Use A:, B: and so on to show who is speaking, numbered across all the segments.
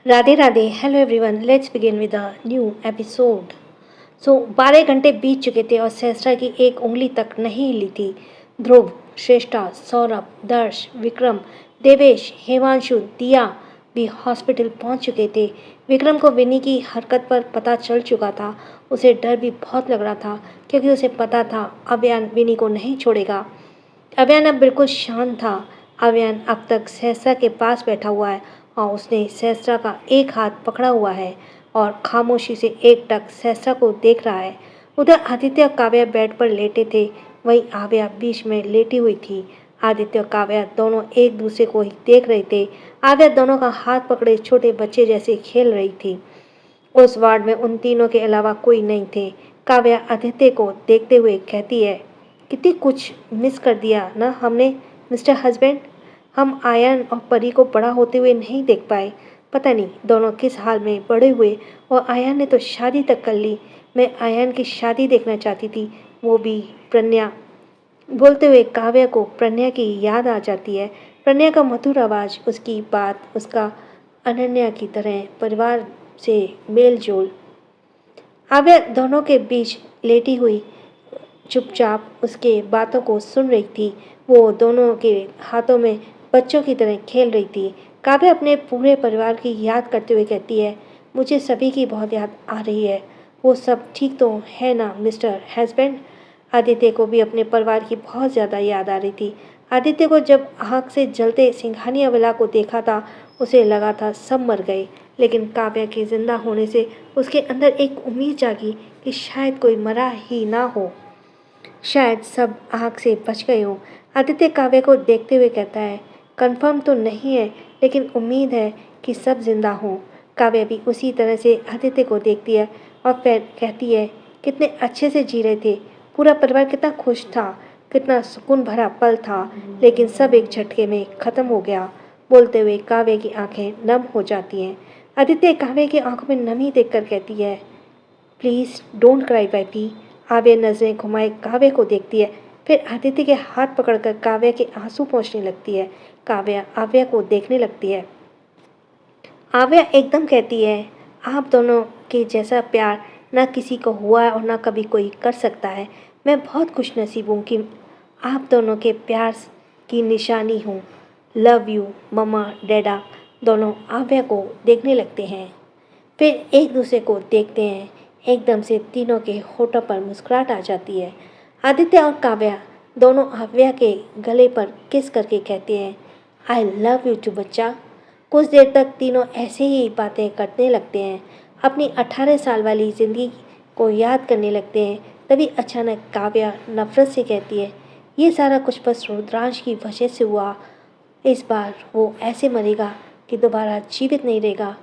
A: Radhe Radhe. Hello everyone, let's begin with a new episode. 12 घंटे बीत चुके थे और सहस्रा की एक उंगली तक नहीं हिली थी। ध्रुव, श्रेष्ठा, सौरभ, दर्श, विक्रम, देवेश, हिमांशु, दिया भी हॉस्पिटल पहुंच चुके थे। विक्रम को विनी की हरकत पर पता चल चुका था। उसे डर भी बहुत लग रहा था क्योंकि उसे पता था अभियान विनी को नहीं छोड़ेगा। अभियान अब बिल्कुल शांत था। अभियान अब तक सहस्रा के पास बैठा हुआ है और उसने सहस्रा का एक हाथ पकड़ा हुआ है और खामोशी से एकटक सहस्रा को देख रहा है। उधर आदित्य और काव्या बेड पर लेटे थे, वहीं आव्या बीच में लेटी हुई थी। आदित्य और काव्या दोनों एक दूसरे को ही देख रहे थे। आव्या दोनों का हाथ पकड़े छोटे बच्चे जैसे खेल रही थी। उस वार्ड में उन तीनों के अलावा कोई नहीं थे। काव्या आदित्य को देखते हुए कहती है, कितनी कुछ मिस कर दिया ना हमने मिस्टर हस्बैंड। हम आयन और परी को बड़ा होते हुए नहीं देख पाए। पता नहीं दोनों किस हाल में बड़े हुए, और आयन ने तो शादी तक कर ली। मैं आयन की शादी देखना चाहती थी, वो भी प्रज्ञा। बोलते हुए काव्या को प्रज्ञा की याद आ जाती है। प्रज्ञा का मधुर आवाज़, उसकी बात, उसका अनन्या की तरह परिवार से मेल जोल। काव्या दोनों के बीच लेटी हुई चुपचाप उसके बातों को सुन रही थी। वो दोनों के हाथों में बच्चों की तरह खेल रही थी। काव्या अपने पूरे परिवार की याद करते हुए कहती है, मुझे सभी की बहुत याद आ रही है। वो सब ठीक तो है ना मिस्टर हस्बैंड। आदित्य को भी अपने परिवार की बहुत ज़्यादा याद आ रही थी। आदित्य को जब आँख से जलते सिंघानिया वाला को देखा था, उसे लगा था सब मर गए, लेकिन काव्या के जिंदा होने से उसके अंदर एक उम्मीद जागी कि शायद कोई मरा ही ना हो, शायद सब आग से बच गए हों। आदित्य काव्य को देखते हुए कहता है, कंफर्म तो नहीं है लेकिन उम्मीद है कि सब जिंदा हों। काव्य भी उसी तरह से आदित्य को देखती है और फिर कहती है, कितने अच्छे से जी रहे थे, पूरा परिवार कितना खुश था, कितना सुकून भरा पल था, लेकिन सब एक झटके में ख़त्म हो गया। बोलते हुए काव्य की आंखें नम हो जाती हैं। आदित्य काव्य की आंखों में नमी देखकर कहती है, प्लीज़ डोंट क्राई बेटी। आव्या नजरें घुमाए काव्य को देखती है, फिर आदित्य के हाथ पकड़कर काव्य के आंसू पोंछने लगती है। काव्या आव्या को देखने लगती है। आव्या एकदम कहती है, आप दोनों के जैसा प्यार ना किसी को हुआ है और ना कभी कोई कर सकता है। मैं बहुत खुशनसीब हूँ कि आप दोनों के प्यार की निशानी हूँ। लव यू मम्मा डैडा। दोनों आव्या को देखने लगते हैं, फिर एक दूसरे को देखते हैं। एकदम से तीनों के होठों पर मुस्कुराहट आ जाती है। आदित्य और काव्या दोनों आव्या के गले पर किस करके कहते हैं, आई लव यू टू बच्चा। कुछ देर तक तीनों ऐसे ही बातें करने लगते हैं, अपनी 18 साल वाली ज़िंदगी को याद करने लगते हैं। तभी अचानक काव्या नफरत से कहती है, ये सारा कुछ बस रुद्रांश की वजह से हुआ। इस बार वो ऐसे मरेगा कि दोबारा जीवित नहीं रहेगा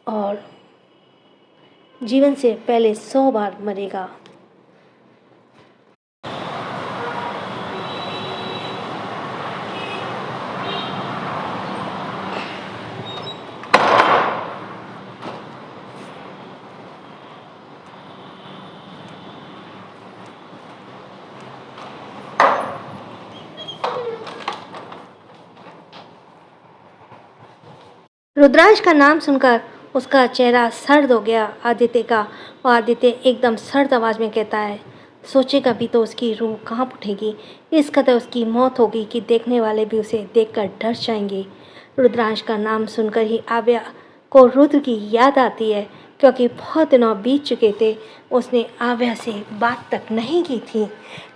A: और जीवन से पहले 100 बार मरेगा। रुद्रांश का नाम सुनकर उसका चेहरा सर्द हो गया आदित्य का, और आदित्य एकदम सर्द आवाज़ में कहता है, सोचेगा भी तो उसकी रूह कांप उठेगी। इस कदर उसकी मौत होगी कि देखने वाले भी उसे देखकर डर जाएंगे। रुद्रांश का नाम सुनकर ही आव्या को रुद्र की याद आती है, क्योंकि बहुत दिनों बीत चुके थे, उसने आव्या से बात तक नहीं की थी।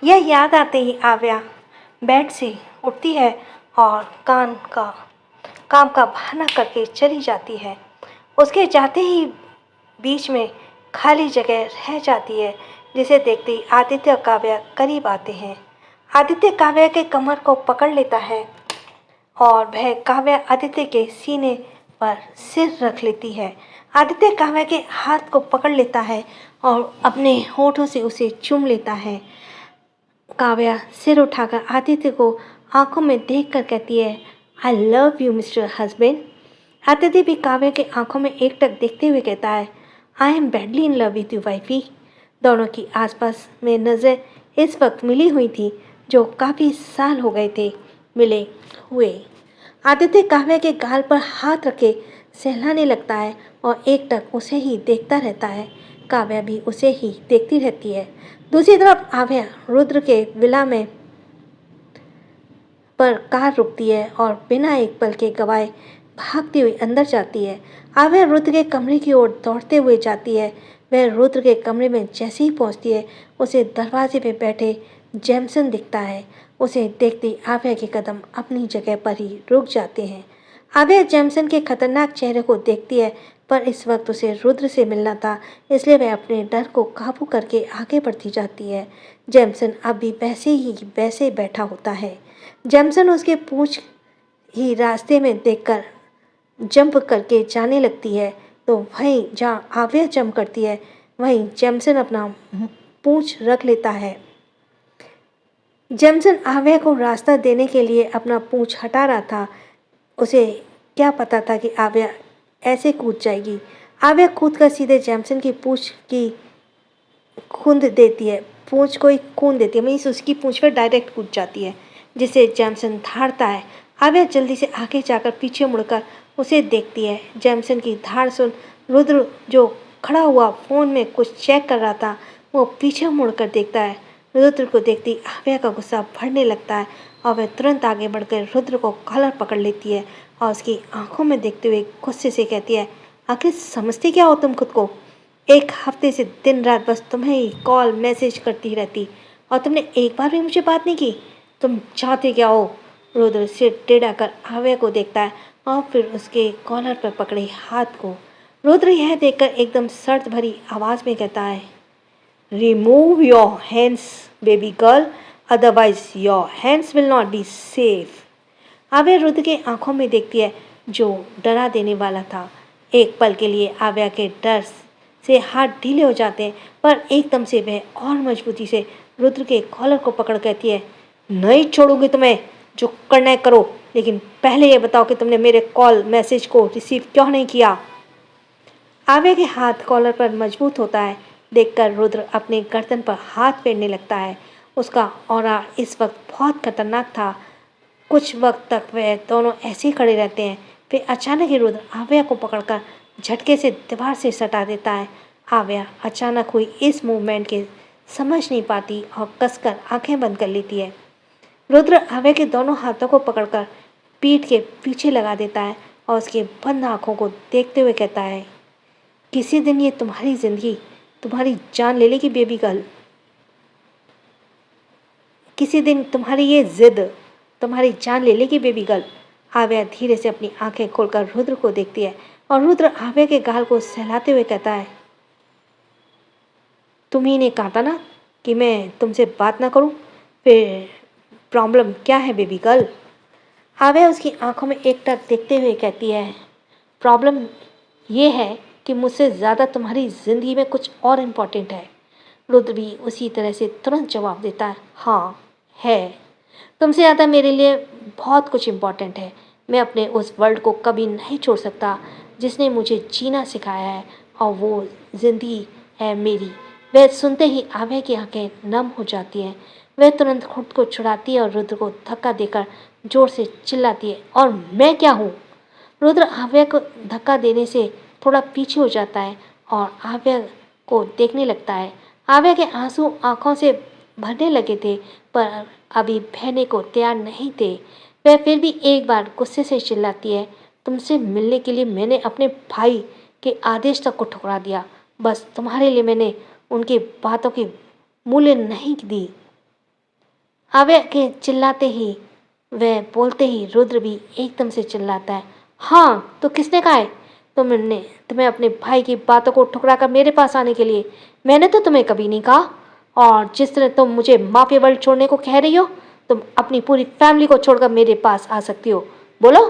A: यह याद आते ही आव्या बेड से उठती है और काम का बहाना करके चली जाती है। उसके जाते ही बीच में खाली जगह रह जाती है, जिसे देखते ही आदित्य और काव्या करीब आते हैं। आदित्य काव्या के कमर को पकड़ लेता है और वह काव्या आदित्य के सीने पर सिर रख लेती है। आदित्य काव्या के हाथ को पकड़ लेता है और अपने होठों से उसे चूम लेता है। काव्या सिर उठाकर आदित्य को आंखों में देखकर कहती है, I love you mister husband. Aditya भी काव्या के आंखों में एकटक देखते हुए कहता है, I am badly in love with you wifey. दोनों की आसपास में नज़र इस वक्त मिली हुई थी, जो काफ़ी साल हो गए थे मिले हुए। आदित्य काव्या के गाल पर हाथ रखे सहलाने लगता है और एकटक उसे ही देखता रहता है। काव्या भी उसे ही देखती रहती है। दूसरी तरफ आव्या रुद्र के विला में पर कार रुकती है और बिना एक पल के गवाए भागती हुई अंदर जाती है। आव्या रुद्र के कमरे की ओर दौड़ते हुए जाती है। वह रुद्र के कमरे में जैसे ही पहुंचती है, उसे दरवाजे पे बैठे जैमसन दिखता है। उसे देखते आव्या के कदम अपनी जगह पर ही रुक जाते हैं। आव्या जैमसन के खतरनाक चेहरे को देखती है, पर इस वक्त उसे रुद्र से मिलना था, इसलिए वह अपने डर को काबू करके आगे बढ़ती जाती है। जैमसन अब भी वैसे बैठा होता है। जैमसन उसके पूंछ ही रास्ते में देखकर जंप करके जाने लगती है, तो वहीं जहाँ आव्या जंप करती है, वहीं जैमसन अपना पूंछ रख लेता है। जैमसन आव्या को रास्ता देने के लिए अपना पूंछ हटा रहा था। उसे क्या पता था कि आव्या ऐसे कूद जाएगी। आव्या कूद कर सीधे जैमसन की पूंछ की खूंद देती है, पूंछ को ही खून देती है, मीन्स उसकी पूंछ पर डायरेक्ट कूद जाती है, जिसे जैमसन धाड़ता है। आव्या जल्दी से आगे जाकर पीछे मुड़कर उसे देखती है। जैमसन की धाड़ सुन रुद्र, जो खड़ा हुआ फोन में कुछ चेक कर रहा था, वो पीछे मुड़कर देखता है। रुद्र को देखती आव्या का गुस्सा बढ़ने लगता है और वह तुरंत आगे बढ़कर रुद्र को कॉलर पकड़ लेती है और उसकी आंखों में देखते हुए गुस्से से कहती है, आखिर समझते क्या हो तुम खुद को? एक हफ्ते से दिन रात बस तुम्हें ही कॉल मैसेज करती रहती और तुमने एक बार भी मुझे बात नहीं की। तुम चाहते क्या हो? रुद्र सिर टेढ़ा कर आव्या को देखता है और फिर उसके कॉलर पर पकड़े हाथ को। रुद्र यह देखकर एकदम सर्द भरी आवाज में कहता है, remove your hands baby girl, otherwise your hands will not be safe. आव्या रुद्र के आंखों में देखती है, जो डरा देने वाला था। एक पल के लिए आव्या के डर से हाथ ढीले हो जाते हैं, पर एकदम से वह और मजबूती से रुद्र के कॉलर को पकड़ कहती है, नहीं छोड़ूंगी तुम्हें, जो करना है करो, लेकिन पहले ये बताओ कि तुमने मेरे कॉल मैसेज को रिसीव क्यों नहीं किया। आव्या के हाथ कॉलर पर मजबूत होता है देखकर रुद्र अपने गर्दन पर हाथ फेरने लगता है। उसका ऑरा इस वक्त बहुत खतरनाक था। कुछ वक्त तक वे दोनों ऐसे ही खड़े रहते हैं, फिर अचानक ही रुद्र आव्या को पकड़कर झटके से दीवार से सटा देता है। आव्या अचानक हुई इस मूवमेंट के समझ नहीं पाती और कसकर आंखें बंद कर लेती है। रुद्र आव्या के दोनों हाथों को पकड़कर पीठ के पीछे लगा देता है और उसके बंद आंखों को देखते हुए कहता है, किसी दिन ये तुम्हारी जिंदगी तुम्हारी जान ले लेगी बेबी गर्ल। किसी दिन तुम्हारी ये जिद तुम्हारी जान ले लेगी बेबी गर्ल। आव्या धीरे से अपनी आंखें खोलकर रुद्र को देखती है और रुद्र आव्या के गाल को सहलाते हुए कहता है, तुम ही ने कहा था ना कि मैं तुमसे बात ना करूं, फिर प्रॉब्लम क्या है बेबी गर्ल? आव्या उसकी आंखों में एकटक देखते हुए कहती है, प्रॉब्लम ये है कि मुझसे ज़्यादा तुम्हारी ज़िंदगी में कुछ और इम्पोर्टेंट है। रुद्र भी उसी तरह से तुरंत जवाब देता है, हाँ है, तुमसे ज़्यादा मेरे लिए बहुत कुछ इम्पोर्टेंट है। मैं अपने उस वर्ल्ड को कभी नहीं छोड़ सकता जिसने मुझे जीना सिखाया है, और वो ज़िंदगी है मेरी। वह सुनते ही आव्या की आंखें नम हो जाती हैं। वह तुरंत खुद को छुड़ाती है और रुद्र को धक्का देकर जोर से चिल्लाती है, और मैं क्या हूँ? रुद्र आव्या को धक्का देने से थोड़ा पीछे हो जाता है और आव्या को देखने लगता है। आव्या के आंसू आंखों से भरने लगे थे, पर अभी बहने को तैयार नहीं थे। वह फिर भी एक बार गुस्से से चिल्लाती है, तुमसे मिलने के लिए मैंने अपने भाई के आदेश तक को ठुकरा दिया। बस तुम्हारे लिए मैंने उनकी बातों की मूल्य नहीं दी। आव्या के चिल्लाते ही, वह बोलते ही रुद्र भी एकदम से चिल्लाता है, हाँ तो किसने कहा है तुम्हें अपने भाई की बातों को ठुकरा कर मेरे पास आने के लिए? मैंने तो तुम्हें कभी नहीं कहा। और जिस तरह तुम मुझे माफिया वर्ल्ड छोड़ने को कह रही हो, तुम अपनी पूरी फैमिली को छोड़कर मेरे पास आ सकती हो, बोलो।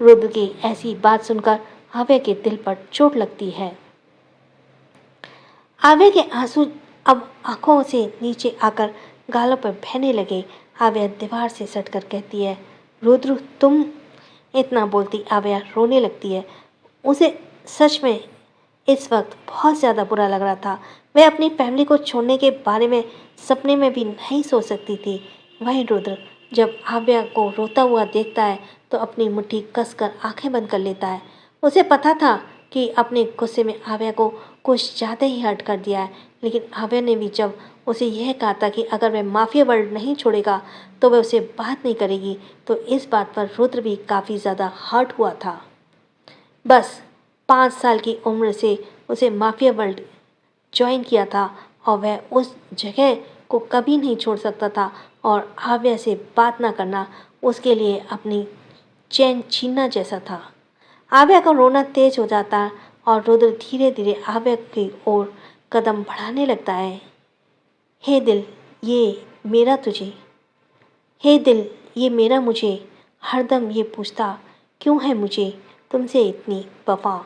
A: रुद्र की ऐसी बात सुनकर आव्या के दिल पर चोट लगती है। आव्या के आंसू अब आंखों से नीचे आकर गालों पर बहने लगे। आव्या दीवार से सटकर कहती है, रुद्र तुम। इतना बोलती आव्या रोने लगती है। उसे सच में इस वक्त बहुत ज़्यादा बुरा लग रहा था। वह अपनी फैमिली को छोड़ने के बारे में सपने में भी नहीं सोच सकती थी। वहीं रुद्र जब आव्या को रोता हुआ देखता है तो अपनी मुट्ठी कसकर आंखें बंद कर लेता है। उसे पता था कि अपने गुस्से में आव्या को कुछ ज़्यादा ही हर्ट कर दिया है, लेकिन आव्या ने भी जब उसे यह कहा था कि अगर वह माफिया वर्ल्ड नहीं छोड़ेगा तो वह उसे बात नहीं करेगी, तो इस बात पर रुद्र भी काफ़ी ज़्यादा हर्ट हुआ था। बस 5 साल की उम्र से उसे माफिया वर्ल्ड ज्वाइन किया था और वह उस जगह को कभी नहीं छोड़ सकता था, और आव्या से बात ना करना उसके लिए अपनी चैन छीनना जैसा था। आव्या का रोना तेज हो जाता और रुद्र धीरे धीरे आव्या की ओर कदम बढ़ाने लगता है। हे दिल, ये मेरा तुझे, हे दिल, ये मेरा मुझे, हरदम ये पूछता क्यों है मुझे तुमसे इतनी वफा।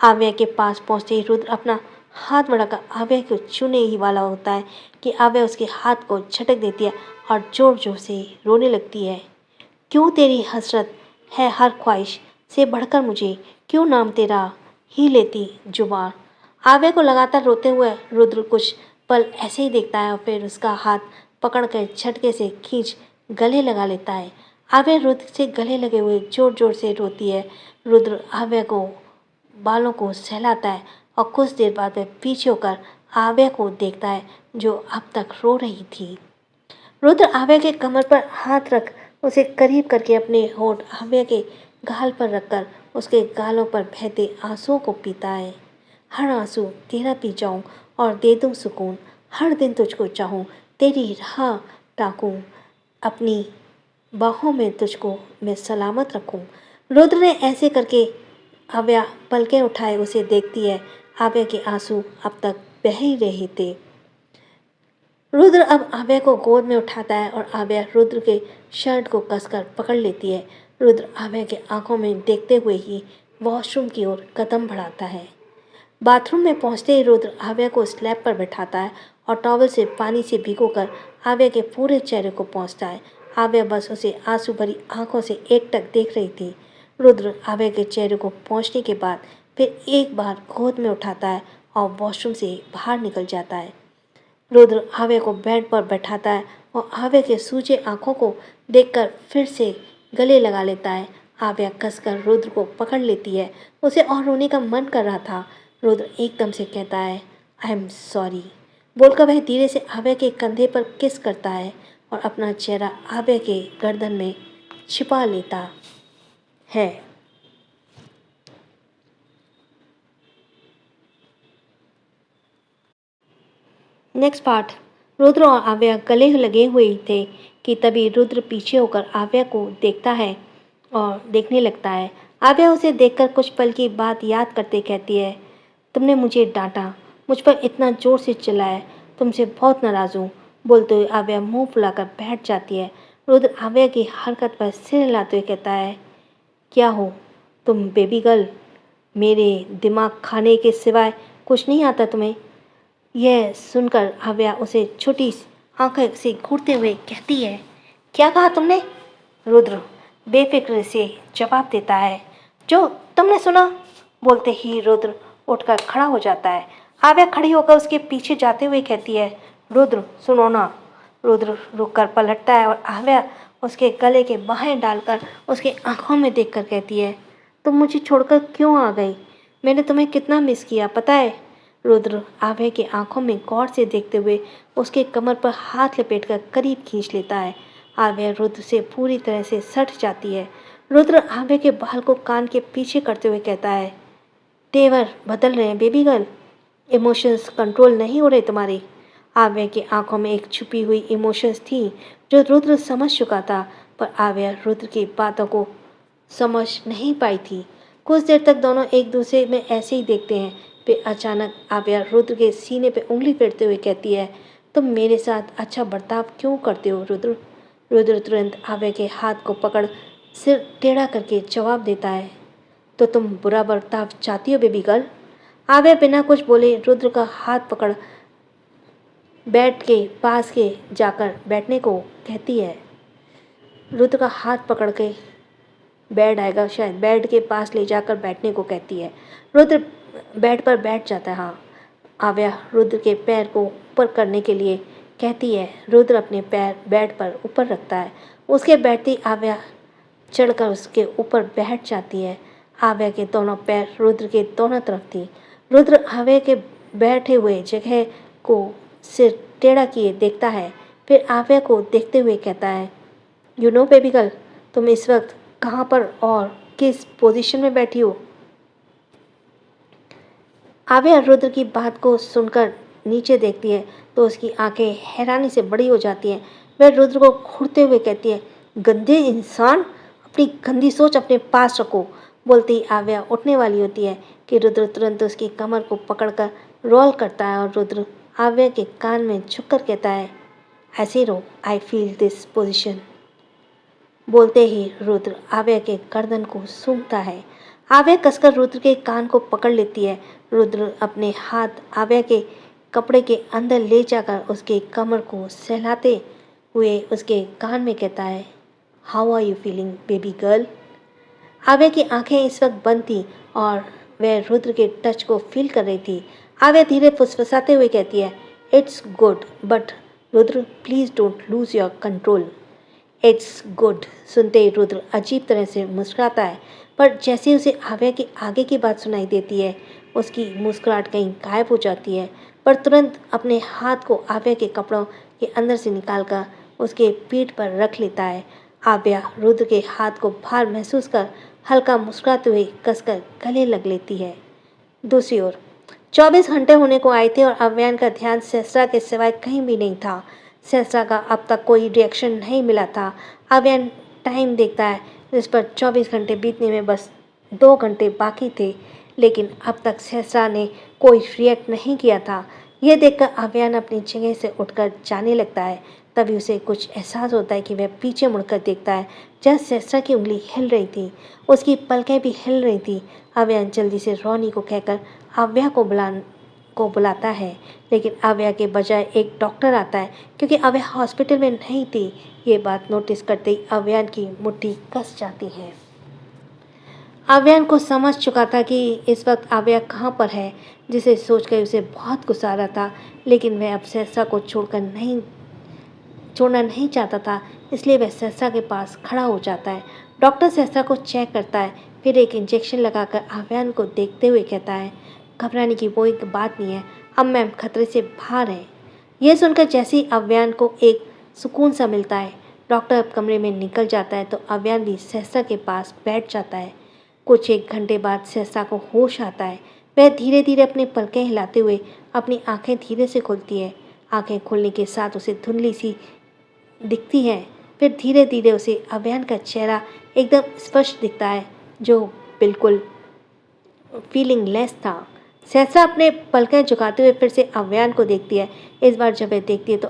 A: आव्या के पास पहुंचते ही रुद्र अपना हाथ बढ़ाकर आव्या को छूने ही वाला होता है कि आव्या उसके हाथ को झटक देती है और जोर जोर से रोने लगती है। क्यों तेरी हसरत है हर ख्वाहिश से बढ़कर मुझे, क्यों नाम तेरा ही लेती जुबान। आव्या को लगातार रोते हुए रुद्र कुछ पल ऐसे ही देखता है और फिर उसका हाथ पकड़कर झटके से खींच गले लगा लेता है। आव्या रुद्र से गले लगे हुए जोर जोर से रोती है। रुद्र आव्या को बालों को सहलाता है और कुछ देर बाद वह पीछे होकर आव्या को देखता है जो अब तक रो रही थी। रुद्र आव्या के कमर पर हाथ रख उसे करीब करके अपने होंठ आव्या के गाल पर रखकर उसके गालों पर बहते आंसुओं को पीता है। हर आंसू तेरा पी जाऊं और दे दूं सुकून, हर दिन तुझको चाहूं, तेरी राह ताकूं, अपनी बाहों में तुझको मैं सलामत रखूं। रुद्र ने ऐसे करके आव्या पलकें उठाए उसे देखती है। आव्या के आंसू अब तक बह ही रहे थे। रुद्र अब आव्या को गोद में उठाता है और आव्या रुद्र के शर्ट को कसकर पकड़ लेती है। रुद्र आव्या के आंखों में देखते हुए ही वॉशरूम की ओर कदम बढ़ाता है। बाथरूम में पहुंचते ही रुद्र आव्या को स्लैब पर बैठाता है और टॉवल से पानी से भिगोकर आव्या के पूरे चेहरे को पोंछता है। आव्या बस उसे आंसू भरी आंखों से एकटक देख रही थी। रुद्र आव्या के चेहरे को पोंछने के बाद फिर एक बार गोद में उठाता है और वॉशरूम से बाहर निकल जाता है। रुद्र आव्या को बेड पर बैठाता है और आव्या के सूजे आंखों को देखकर फिर से गले लगा लेता है। आव्या कसकर रुद्र को पकड़ लेती है। उसे और रोने का मन कर रहा था। रुद्र एकदम से कहता है आई एम सॉरी बोलकर वह धीरे से आव्या के कंधे पर किस करता है और अपना चेहरा आव्या के गर्दन में छिपा लेता है। Next part. रुद्र और आव्या गले लगे हुए ही थे कि तभी रुद्र पीछे होकर आव्या को देखता है और देखने लगता है। आव्या उसे देखकर कुछ पल की बात याद करते कहती है तुमने मुझे डांटा, मुझ पर इतना जोर से चिल्लाया, तुमसे बहुत नाराज़ हूँ। बोलते हुए आव्या मुंह फुलाकर बैठ जाती है। रुद्र आव्या की हरकत पर सिर हिलाते हुए कहता है क्या हो तुम बेबी गर्ल, मेरे दिमाग खाने के सिवाय कुछ नहीं आता तुम्हें। यह सुनकर आव्या उसे छोटी आंखें से घूरते हुए कहती है क्या कहा तुमने। रुद्र बेफिक्र से जवाब देता है जो तुमने सुना। बोलते ही रुद्र उठकर खड़ा हो जाता है। आव्या खड़ी होकर उसके पीछे जाते हुए कहती है रुद्र सुनो ना। रुद्र रुककर पलटता है और आव्या उसके गले के बाहें डालकर उसकी आंखों में देखकर कहती है तुम मुझे छोड़कर क्यों आ गई, मैंने तुम्हें कितना मिस किया पता है। रुद्र आव्या की आंखों में गौर से देखते हुए उसके कमर पर हाथ लपेटकर करीब खींच लेता है। आव्या रुद्र से पूरी तरह से सट जाती है। रुद्र आव्या के बाल को कान के पीछे करते हुए कहता है तेवर बदल रहे हैं बेबी गर्ल, इमोशंस कंट्रोल नहीं हो रहे तुम्हारे। आव्या की आंखों में एक छुपी हुई इमोशंस थी जो रुद्र समझ चुका था, पर आव्या रुद्र की बातों को समझ नहीं पाई थी। कुछ देर तक दोनों एक दूसरे में ऐसे ही देखते हैं। फिर अचानक आव्या रुद्र के सीने पे उंगली फेरते हुए कहती है तुम मेरे साथ अच्छा बर्ताव क्यों करते हो रुद्र। रुद्र तुरंत आव्या के हाथ को पकड़ सिर टेढ़ा करके जवाब देता है तो तुम बुरा बर्ताव चाहती हो बेबी गर्ल। आव्या बिना कुछ बोले रुद्र का हाथ पकड़ बेड के पास के जाकर बैठने को कहती है। रुद्र का हाथ पकड़ के बेड आएगा शायद, बेड के पास ले जाकर बैठने को कहती है। रुद्र बेड पर बैठ जाता है। हाँ, आव्या रुद्र के पैर को ऊपर करने के लिए कहती है। रुद्र अपने पैर बेड पर ऊपर रखता है। उसके बैठती आव्या चढ़कर उसके ऊपर बैठ जाती है। आव्या के दोनों पैर रुद्र के दोनों तरफ थी। रुद्र आव्या के बैठे हुए जगह को सिर टेढ़ा किए देखता है, फिर आव्या को देखते हुए कहता है, यू नो बेबी गर्ल, तुम इस वक्त कहाँ पर और किस पोजीशन में बैठी हो? आव्या रुद्र की बात को सुनकर नीचे देखती है तो उसकी आंखें हैरानी से बड़ी हो जाती हैं। वह रुद्र को घूरते हुए कहती है, गंदे इंसान, अपनी गंदी सोच अपने पास रखो। बोलती ही आव्या उठने वाली होती है कि रुद्र तुरंत उसकी कमर को पकड़कर रोल करता है और रुद्र आव्या के कान में झुककर कहता है, ऐसे रहो, आई फील दिस पोजिशन। बोलते ही रुद्र आव्या के गर्दन को सूंघता है। आव्या कसकर रुद्र के कान को पकड़ लेती है। रुद्र अपने हाथ आव्या के कपड़े के अंदर ले जाकर उसके कमर को सहलाते हुए उसके कान में कहता है, how are you feeling baby girl? Aavya की आंखें इस वक्त बंद थी और वह रुद्र के टच को फील कर रही थी। आव्या धीरे फुसफुसाते हुए कहती है, it's good but Rudra please don't lose your control. It's good सुनते ही रुद्र अजीब तरह से मुस्कुराता है, पर जैसे उसे आव्या के आगे की बात सुनाई देती है उसकी मुस्कुराहट कहीं गायब हो जाती है, पर तुरंत अपने हाथ को आव्या के कपड़ों के अंदर से निकालकर उसके पीठ पर रख लेता है। आव्या रुद्र के हाथ को भार महसूस कर हल्का मुस्कुराते हुए कसकर गले लग लेती है। दूसरी ओर 24 घंटे होने को आए थे और अव्यान का ध्यान सहस्रा के सिवाय कहीं भी नहीं था। सहस्रा का अब तक कोई रिएक्शन नहीं मिला था। अव्यान टाइम देखता है जिस पर 24 घंटे बीतने में बस 2 घंटे बाकी थे, लेकिन अब तक सहस्रा ने कोई रिएक्ट नहीं किया था। यह देखकर अव्यान अपनी जगह से उठकर जाने लगता है। तभी उसे कुछ एहसास होता है कि वह पीछे मुड़कर देखता है जहाँ सहस्रा की उंगली हिल रही थी, उसकी पलकें भी हिल रही थी। अव्यान जल्दी से रोनी को कहकर आव्या को बुलाता है, लेकिन आव्या के बजाय एक डॉक्टर आता है क्योंकि आव्या हॉस्पिटल में नहीं थी। ये बात नोटिस करते ही अव्यान की मुट्ठी कस जाती है। अव्यान को समझ चुका था कि इस वक्त आव्या कहाँ पर है, जिसे सोचकर उसे बहुत गुस्सा आ रहा था, लेकिन वह अब सहस्रा को छोड़ना नहीं चाहता था, इसलिए वह सहस्रा के पास खड़ा हो जाता है। डॉक्टर सहस्रा को चेक करता है, फिर एक इंजेक्शन लगाकर अव्यान को देखते हुए कहता है, घबराने की कोई बात नहीं है, अब मैम खतरे से बाहर है। यह सुनकर जैसे ही अव्यान को एक सुकून सा मिलता है, डॉक्टर अब कमरे में निकल जाता है तो अव्यान भी सहस्रा के पास बैठ जाता है। कुछ 1 घंटे बाद सहस्रा को होश आता है। वह धीरे धीरे अपने पलकें हिलाते हुए अपनी आंखें धीरे से खोलती है। आंखें खोलने के साथ उसे धुंधली सी दिखती है। फिर धीरे धीरे उसे अव्यान का चेहरा एकदम स्पष्ट दिखता है, जो बिल्कुल फीलिंगलेस था। सहस्रा अपने पलकें झुकाते हुए फिर से अव्यान को देखती है। इस बार जब वह देखती है तो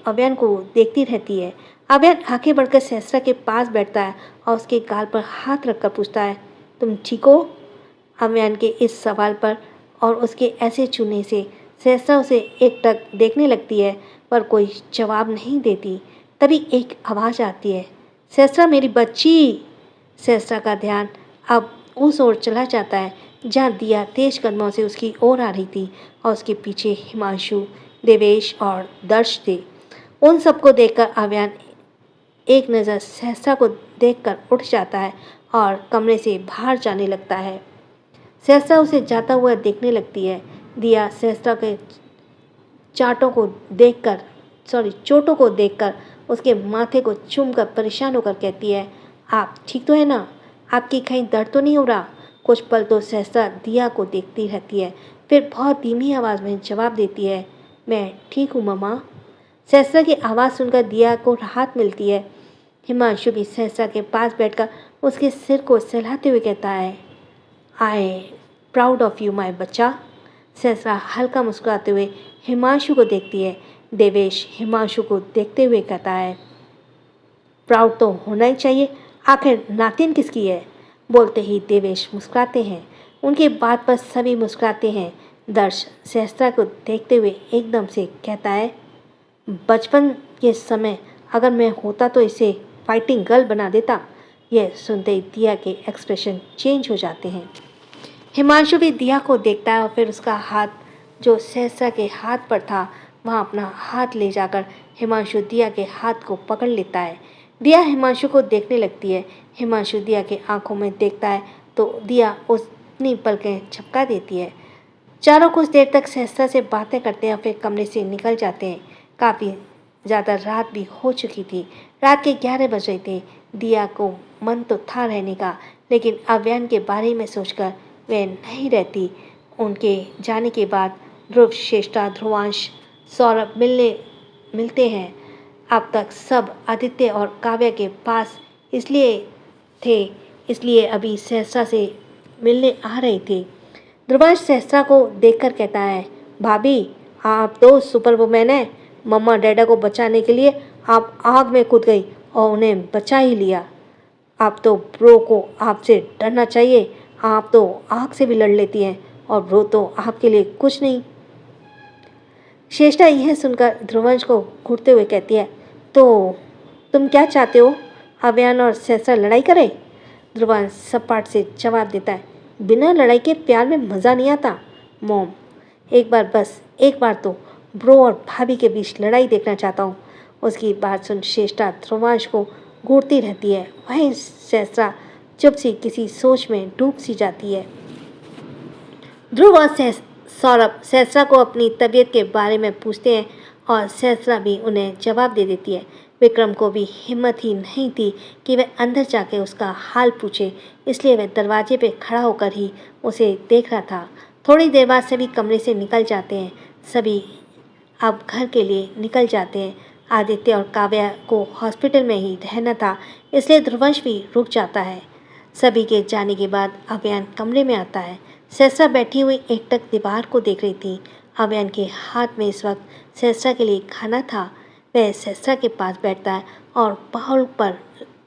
A: अव्यान को देखती रहती है। अव्यान आंखें बढ़कर सहस्रा के पास बैठता है और उसके गाल पर हाथ रखकर पूछता है, तुम ठीक हो? अव्यान के इस सवाल पर और उसके ऐसे छूने से सहस्रा उसे एकटक देखने लगती है, पर कोई जवाब नहीं देती। तभी एक आवाज़ आती है, सहस्रा मेरी बच्ची। सहस्रा का ध्यान अब उस ओर चला जाता है जहाँ दिया तेज कदमों से उसकी ओर आ रही थी और उसके पीछे हिमांशु, देवेश और दर्श थे। उन सबको देखकर अव्यान एक नज़र सहस्रा को देखकर उठ जाता है और कमरे से बाहर जाने लगता है। सहस्रा उसे जाता हुआ देखने लगती है। दिया सहस्रा के चोटों को देखकर उसके माथे को चूमकर परेशान होकर कहती है, आप ठीक तो है ना? आपकी कहीं दर्द तो नहीं हो रहा? कुछ पल तो सहस्रा दिया को देखती रहती है, फिर बहुत धीमी आवाज़ में जवाब देती है, मैं ठीक हूँ मम्मा। सहस्रा की आवाज़ सुनकर दिया को राहत मिलती है। हिमांशु भी सहस्रा के पास बैठकर उसके सिर को सहलाते हुए कहता है, आई प्राउड ऑफ यू माई बच्चा। सहस्रा हल्का मुस्कुराते हुए हिमांशु को देखती है। देवेश हिमांशु को देखते हुए कहता है, प्राउड तो होना ही चाहिए, आखिर नातिन किसकी है? बोलते ही देवेश मुस्कुराते हैं। उनकी बात पर सभी मुस्कुराते हैं। दर्श सहस्रा को देखते हुए एकदम से कहता है, बचपन के समय अगर मैं होता तो इसे फाइटिंग गर्ल बना देता। यह सुनते ही दिया के एक्सप्रेशन चेंज हो जाते हैं। हिमांशु भी दिया को देखता है और फिर उसका हाथ जो सहस्रा के हाथ पर था वहाँ अपना हाथ ले जाकर हिमांशु दिया के हाथ को पकड़ लेता है। दिया हिमांशु को देखने लगती है। हिमांशु दिया के आंखों में देखता है तो दिया उसनी पलकें झपका देती है। चारों कुछ देर तक सहसा से बातें करते हैं और फिर कमरे से निकल जाते हैं। काफ़ी ज़्यादा रात भी हो चुकी थी। रात के 11 बज रहे थे। दिया को मन तो था रहने का, लेकिन अभियान के बारे में सोचकर वह नहीं रहती। उनके जाने के बाद ध्रुव, श्रेष्ठा, ध्रुवांश, सौरभ मिलते हैं। अब तक सब आदित्य और काव्या के पास इसलिए अभी सहसा से मिलने आ रहे थे। ध्रुवांश सहसा को देखकर कहता है, भाभी आप तो सुपर वुमेन है। मम्मा डैडा को बचाने के लिए आप आग में कूद गई और उन्हें बचा ही लिया। आप तो ब्रो को आपसे डरना चाहिए। आप तो आग से भी लड़ लेती हैं और ब्रो तो आपके लिए कुछ नहीं। श्रेष्ठा यह सुनकर ध्रुवंश को घूरते हुए कहती है, तो तुम क्या चाहते हो? अभियान और सहसा लड़ाई करें? ध्रुवंश सपाट से जवाब देता है, बिना लड़ाई के प्यार में मज़ा नहीं आता मॉम। एक बार तो ब्रो और भाभी के बीच लड़ाई देखना चाहता हूँ। उसकी बात सुन श्रेष्ठा ध्रुवांश को घूरती रहती है। वहीं सहसा चुप सी किसी सोच में डूब सी जाती है। ध्रुव और सौरभ सहसा को अपनी तबीयत के बारे में पूछते हैं और सहसा भी उन्हें जवाब दे देती है। विक्रम को भी हिम्मत ही नहीं थी कि वह अंदर जाके उसका हाल पूछे, इसलिए वह दरवाजे पे खड़ा होकर ही उसे देख रहा था। थोड़ी देर बाद सभी कमरे से निकल जाते हैं। सभी अब घर के लिए निकल जाते हैं। आदित्य और काव्या को हॉस्पिटल में ही रहना था, इसलिए ध्रुवंश भी रुक जाता है। सभी के जाने के बाद अभियान कमरे में आता है। सहसा बैठी हुई एकटक दीवार को देख रही थी। अभियान के हाथ में इस वक्त सहसा के लिए खाना था। वह सहसा के पास बैठता है और बाउल पर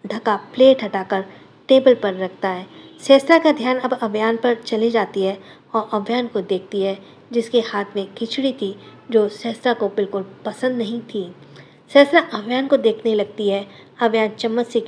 A: ढका प्लेट हटाकर टेबल पर रखता है। सहसा का ध्यान अब अभियान पर चली जाती है और अभियान को देखती है, जिसके हाथ में खिचड़ी थी जो सहसा को बिल्कुल पसंद नहीं थी। सहसा अभियान को देखने लगती है। अभियान चम्मच से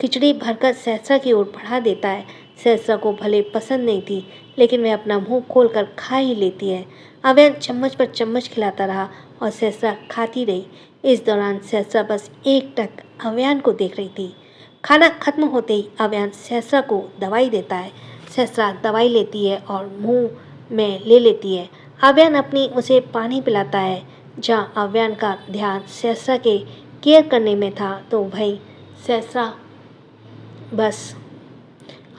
A: खिचड़ी भरकर सहसा की ओर बढ़ा देता है। सहसा को भले पसंद नहीं थी, लेकिन वह अपना मुंह खोलकर खा ही लेती है। अभियान चम्मच पर चम्मच खिलाता रहा और सहसा खाती रही। इस दौरान सहसा बस एकटक अभियान को देख रही थी। खाना खत्म होते ही अभियान सहसा को दवाई देता है। सहसा दवाई लेती है और मुंह में ले लेती है। अभियान अपनी उसे पानी पिलाता है। जहाँ अभियान का ध्यान सहसा के केयर करने में था, तो वहीं सहसा बस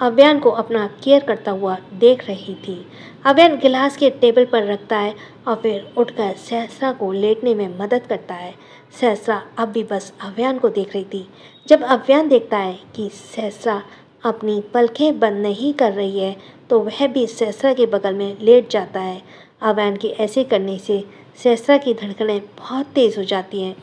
A: अभियान को अपना केयर करता हुआ देख रही थी। अभियान गिलास के टेबल पर रखता है और फिर उठकर सहसा को लेटने में मदद करता है। सहसा अब भी बस अभियान को देख रही थी। जब अभियान देखता है कि सहसा अपनी पलकें बंद नहीं कर रही है, तो वह भी सहसा के बगल में लेट जाता है। अभियान के ऐसे करने से सहसा की धड़कनें बहुत तेज़ हो जाती हैं।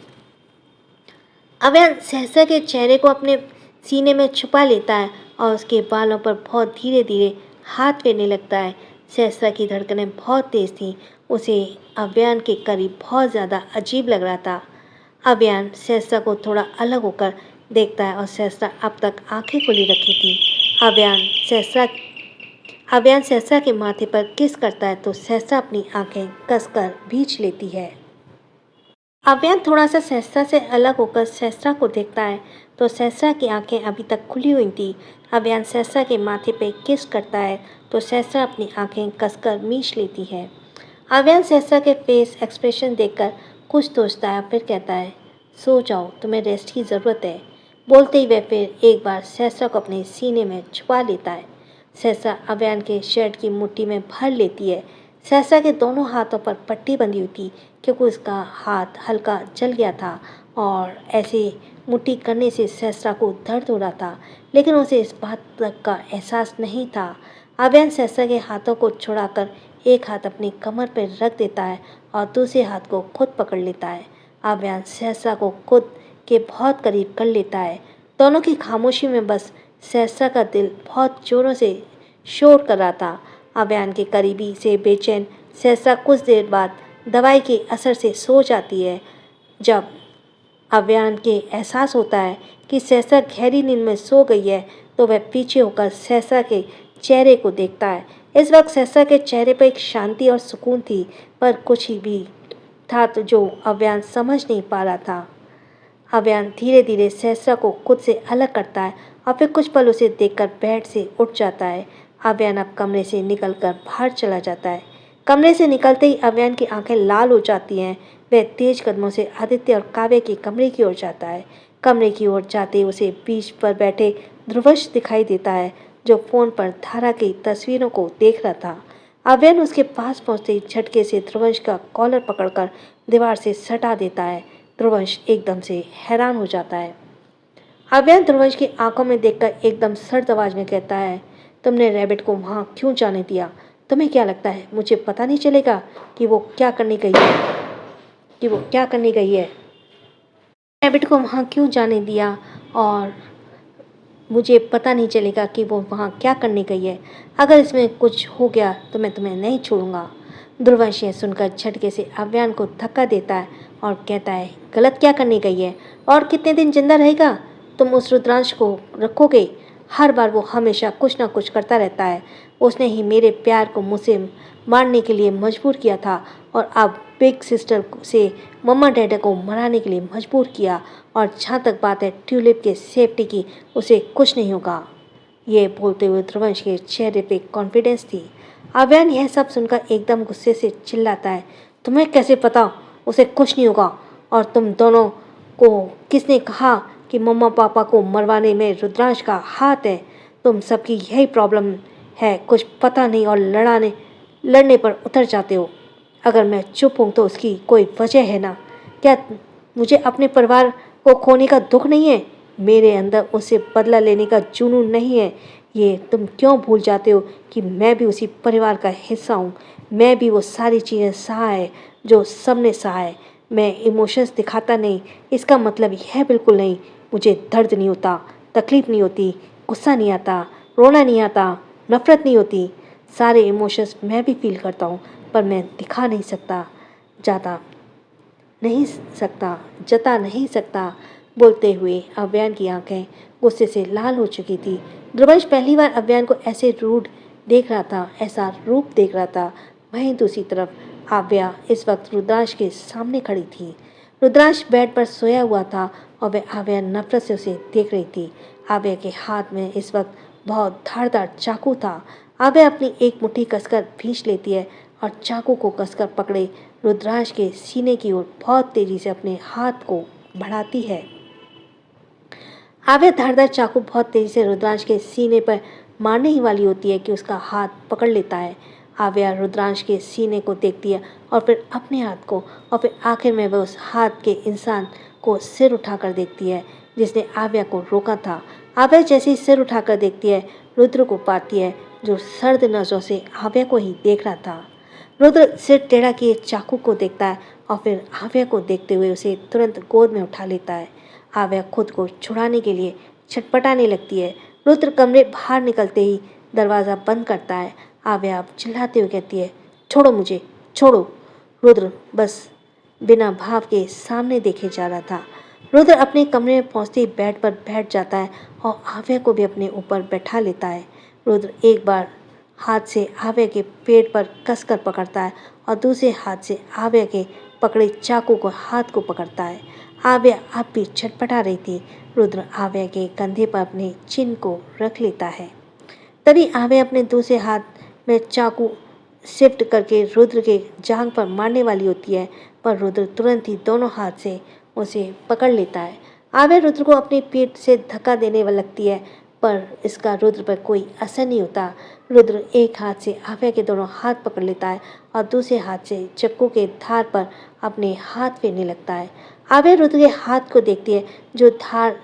A: अभियान सहसा के चेहरे को अपने सीने में छुपा लेता है और उसके बालों पर बहुत धीरे धीरे हाथ फेरने लगता है। सहसा की धड़कनें बहुत तेज़ थीं। उसे अभियान के करीब बहुत ज़्यादा अजीब लग रहा था। अभियान सहसा को थोड़ा अलग होकर देखता है और सहसा अब तक आंखें खुली रखी थी। अभियान सहसा के माथे पर किस करता है तो सहसा अपनी आंखें कसकर भींच लेती है। अभियान थोड़ा सा सहसा से अलग होकर सहसा को देखता है तो सहसा की आंखें अभी तक खुली हुई थी। अभियान सहसा के माथे पे किस करता है तो सहसा अपनी आंखें कसकर मींच लेती है। अभियान सहसा के फेस एक्सप्रेशन देखकर कुछ सोचता है, फिर कहता है, सो जाओ, तुम्हें रेस्ट की ज़रूरत है। बोलते ही वह फिर एक बार सहसा को अपने सीने में छुपा लेता है। सहसा अभियान के शर्ट की मुट्ठी में भर लेती है। सहसा के दोनों हाथों पर पट्टी बंधी हुई थी, क्योंकि उसका हाथ हल्का जल गया था और ऐसे मुट्ठी करने से सहसा को दर्द हो रहा था, लेकिन उसे इस बात तक का एहसास नहीं था। अभियान सहसा के हाथों को छुड़ाकर एक हाथ अपनी कमर पर रख देता है और दूसरे हाथ को खुद पकड़ लेता है। अभियान सहसा को खुद के बहुत करीब कर लेता है। दोनों की खामोशी में बस सहसा का दिल बहुत जोरों से शोर कर रहा था। अभियान के करीबी से बेचैन सहसा कुछ देर बाद दवाई के असर से सो जाती है। जब अभियान के एहसास होता है कि सहसा गहरी नींद में सो गई है, तो वह पीछे होकर सहसा के चेहरे को देखता है। इस वक्त सहसा के चेहरे पर एक शांति और सुकून थी, पर कुछ ही भी था तो जो अभियान समझ नहीं पा रहा था। अव्यान धीरे धीरे सहस्रा को खुद से अलग करता है और फिर कुछ पल उसे देखकर बेड से उठ जाता है। अव्यान अब कमरे से निकलकर बाहर चला जाता है। कमरे से निकलते ही अव्यान की आंखें लाल हो जाती हैं। वह तेज कदमों से आदित्य और काव्य के कमरे की ओर जाता है। कमरे की ओर जाते ही उसे बीच पर बैठे ध्रुवश दिखाई देता है, जो फोन पर धारा की तस्वीरों को देख रहा था। अव्यान उसके पास पहुंचते ही झटके से ध्रुवंश का कॉलर पकड़कर दीवार से सटा देता है। ध्रुवंश एकदम से हैरान हो जाता है। अव्यान ध्रुवंश की आंखों में देखकर एकदम सर्द आवाज में कहता है, तुमने रैबिट को वहां क्यों जाने दिया? तुम्हें क्या लगता है मुझे पता नहीं चलेगा कि वो क्या करने गई है? रैबिट को वहां क्यों जाने दिया और मुझे पता नहीं चलेगा कि वो वहाँ क्या करने गई है। अगर इसमें कुछ हो गया तो मैं तुम्हें नहीं छोड़ूंगा। ध्रुवंश यह सुनकर झटके से अव्यान को धक्का देता है और कहता है, गलत क्या करने गई है और कितने दिन जिंदा रहेगा? तुम उस रुद्रांश को रखोगे? हर बार वो हमेशा कुछ ना कुछ करता रहता है। उसने ही मेरे प्यार को मुझसे मारने के लिए मजबूर किया था और अब बिग सिस्टर से मम्मा डैडा को मराने के लिए मजबूर किया। और जहाँ तक बात है ट्यूलिप के सेफ्टी की, उसे कुछ नहीं होगा। ये बोलते हुए ध्रुवंश के चेहरे पे कॉन्फिडेंस थी। अव्यान यह सब सुनकर एकदम गुस्से से चिल्लाता है, तुम्हें कैसे पता उसे कुछ नहीं होगा? और तुम दोनों को किसने कहा कि मम्मा पापा को मरवाने में रुद्रांश का हाथ है? तुम सबकी यही प्रॉब्लम है, कुछ पता नहीं और लड़ने पर उतर जाते हो। अगर मैं चुप हूँ तो उसकी कोई वजह है ना? क्या मुझे अपने परिवार को खोने का दुख नहीं है? मेरे अंदर उससे बदला लेने का जुनून नहीं है? ये तुम क्यों भूल जाते हो कि मैं भी उसी परिवार का हिस्सा हूँ? मैं भी वो सारी चीज़ें सहा है जो सबने सहा है। मैं इमोशंस दिखाता नहीं, इसका मतलब यह बिल्कुल नहीं मुझे दर्द नहीं होता, तकलीफ नहीं होती, गुस्सा नहीं आता, रोना नहीं आता, नफरत नहीं होती। सारे इमोशंस मैं भी फील करता हूँ, पर मैं दिखा नहीं सकता, जता नहीं सकता। बोलते हुए अव्यान की आंखें गुस्से से लाल हो चुकी थी। ध्रुवंश पहली बार अव्यान को ऐसे रूप देख रहा था। वहीं दूसरी तरफ आव्या इस वक्त रुद्रांश के सामने खड़ी थी। रुद्रांश बेड पर सोया हुआ था और वह आव्या नफरत से उसे देख रही थी। आव्या के हाथ में इस वक्त बहुत धारदार चाकू था। आव्या अपनी एक मुट्ठी कसकर खींच लेती है और चाकू को कसकर पकड़े रुद्रांश के सीने की ओर बहुत तेजी से अपने हाथ को बढ़ाती है। आव्या धारदार चाकू बहुत तेजी से रुद्रांश के सीने पर मारने ही वाली होती है कि उसका हाथ पकड़ लेता है। आव्या रुद्रांश के सीने को देखती है और फिर अपने हाथ को, और फिर आखिर में वह उस हाथ के इंसान को सिर उठाकर देखती है जिसने आव्या को रोका था। आव्या जैसे ही सिर उठाकर देखती है, रुद्र को पाती है जो सर्द नजरों से आव्या को ही देख रहा था। रुद्र सिर टेढ़ा किए चाकू को देखता है और फिर आव्या को देखते हुए उसे तुरंत गोद में उठा लेता है। आव्या खुद को छुड़ाने के लिए छटपटाने लगती है। रुद्र कमरे बाहर निकलते ही दरवाज़ा बंद करता है। आव्या अब चिल्लाते हुए कहती है, छोड़ो मुझे, छोड़ो। रुद्र बस बिना भाव के सामने देखे जा रहा था। रुद्र अपने कमरे में पहुंचते ही बेड पर बैठ जाता है और आव्या को भी अपने ऊपर बैठा लेता है। रुद्र एक बार हाथ से आव्या के पेट पर कसकर पकड़ता है और दूसरे हाथ से आव्या के पकड़े चाकू को हाथ को पकड़ता है। आव्या अब भी छटपटा रही थी। रुद्र आव्या के कंधे पर अपने चिन्ह को रख लेता है। तभी आव्या अपने दूसरे हाथ में चाकू शिफ्ट करके रुद्र के जांघ पर मारने वाली होती है, पर रुद्र तुरंत ही दोनों हाथ से उसे पकड़ लेता है। आव्या रुद्र को अपनी पीठ से धक्का देने लगती है, पर इसका रुद्र पर कोई असर नहीं होता। रुद्र एक हाथ से आव्या के दोनों हाथ पकड़ लेता है और दूसरे हाथ से चाकू के धार पर अपने हाथ फेरने लगता है। आव्या रुद्र के हाथ को देखती है जो धार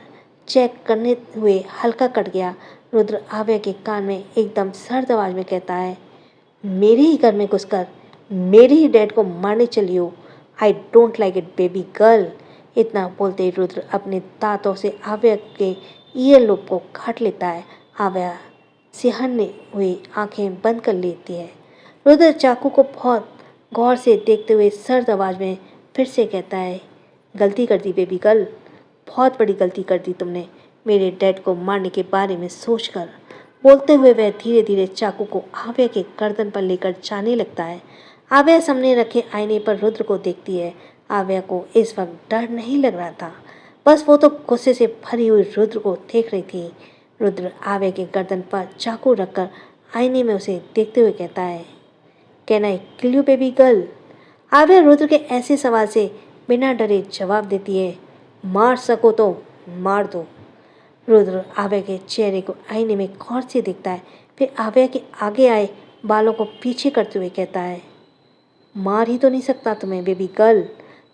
A: चेक करने हुए हल्का कट गया। रुद्र आव्या के कान में एकदम सर्द आवाज में कहता है, मेरे ही घर में घुसकर मेरे ही डैड को मारने चली हो। I don't like it baby girl. इतना बोलते ही रुद्र अपने दांतों से आव्या के ईयर लोब को काट लेता है। आव्या सिहरने हुई आंखें बंद कर लेती है। रुद्र चाकू को बहुत गौर से देखते हुए सर्द आवाज में फिर से कहता है, गलती कर दी बेबी गर्ल, बहुत बड़ी गलती कर दी तुमने मेरे डैड को मारने के बारे में सोचकर। बोलते हुए वह धीरे धीरे चाकू को आव्या के गर्दन पर लेकर जाने लगता है। आव्या सामने रखे आईने पर रुद्र को देखती है। आव्या को इस वक्त डर नहीं लग रहा था। बस वो तो गुस्से से भरी हुई रुद्र को देख रही थी। रुद्र आव्या के गर्दन पर चाकू रखकर आईने में उसे देखते हुए कहता है, can I kill you baby girl? आव्या रुद्र के ऐसे सवाल से बिना डरे जवाब देती है, मार सको तो मार दो। रुद्र आव्या के चेहरे को आईने में गौर से देखता है, फिर आव्या के आगे आए बालों को पीछे करते हुए कहता है, मार ही तो नहीं सकता तुम्हें बेबी गर्ल,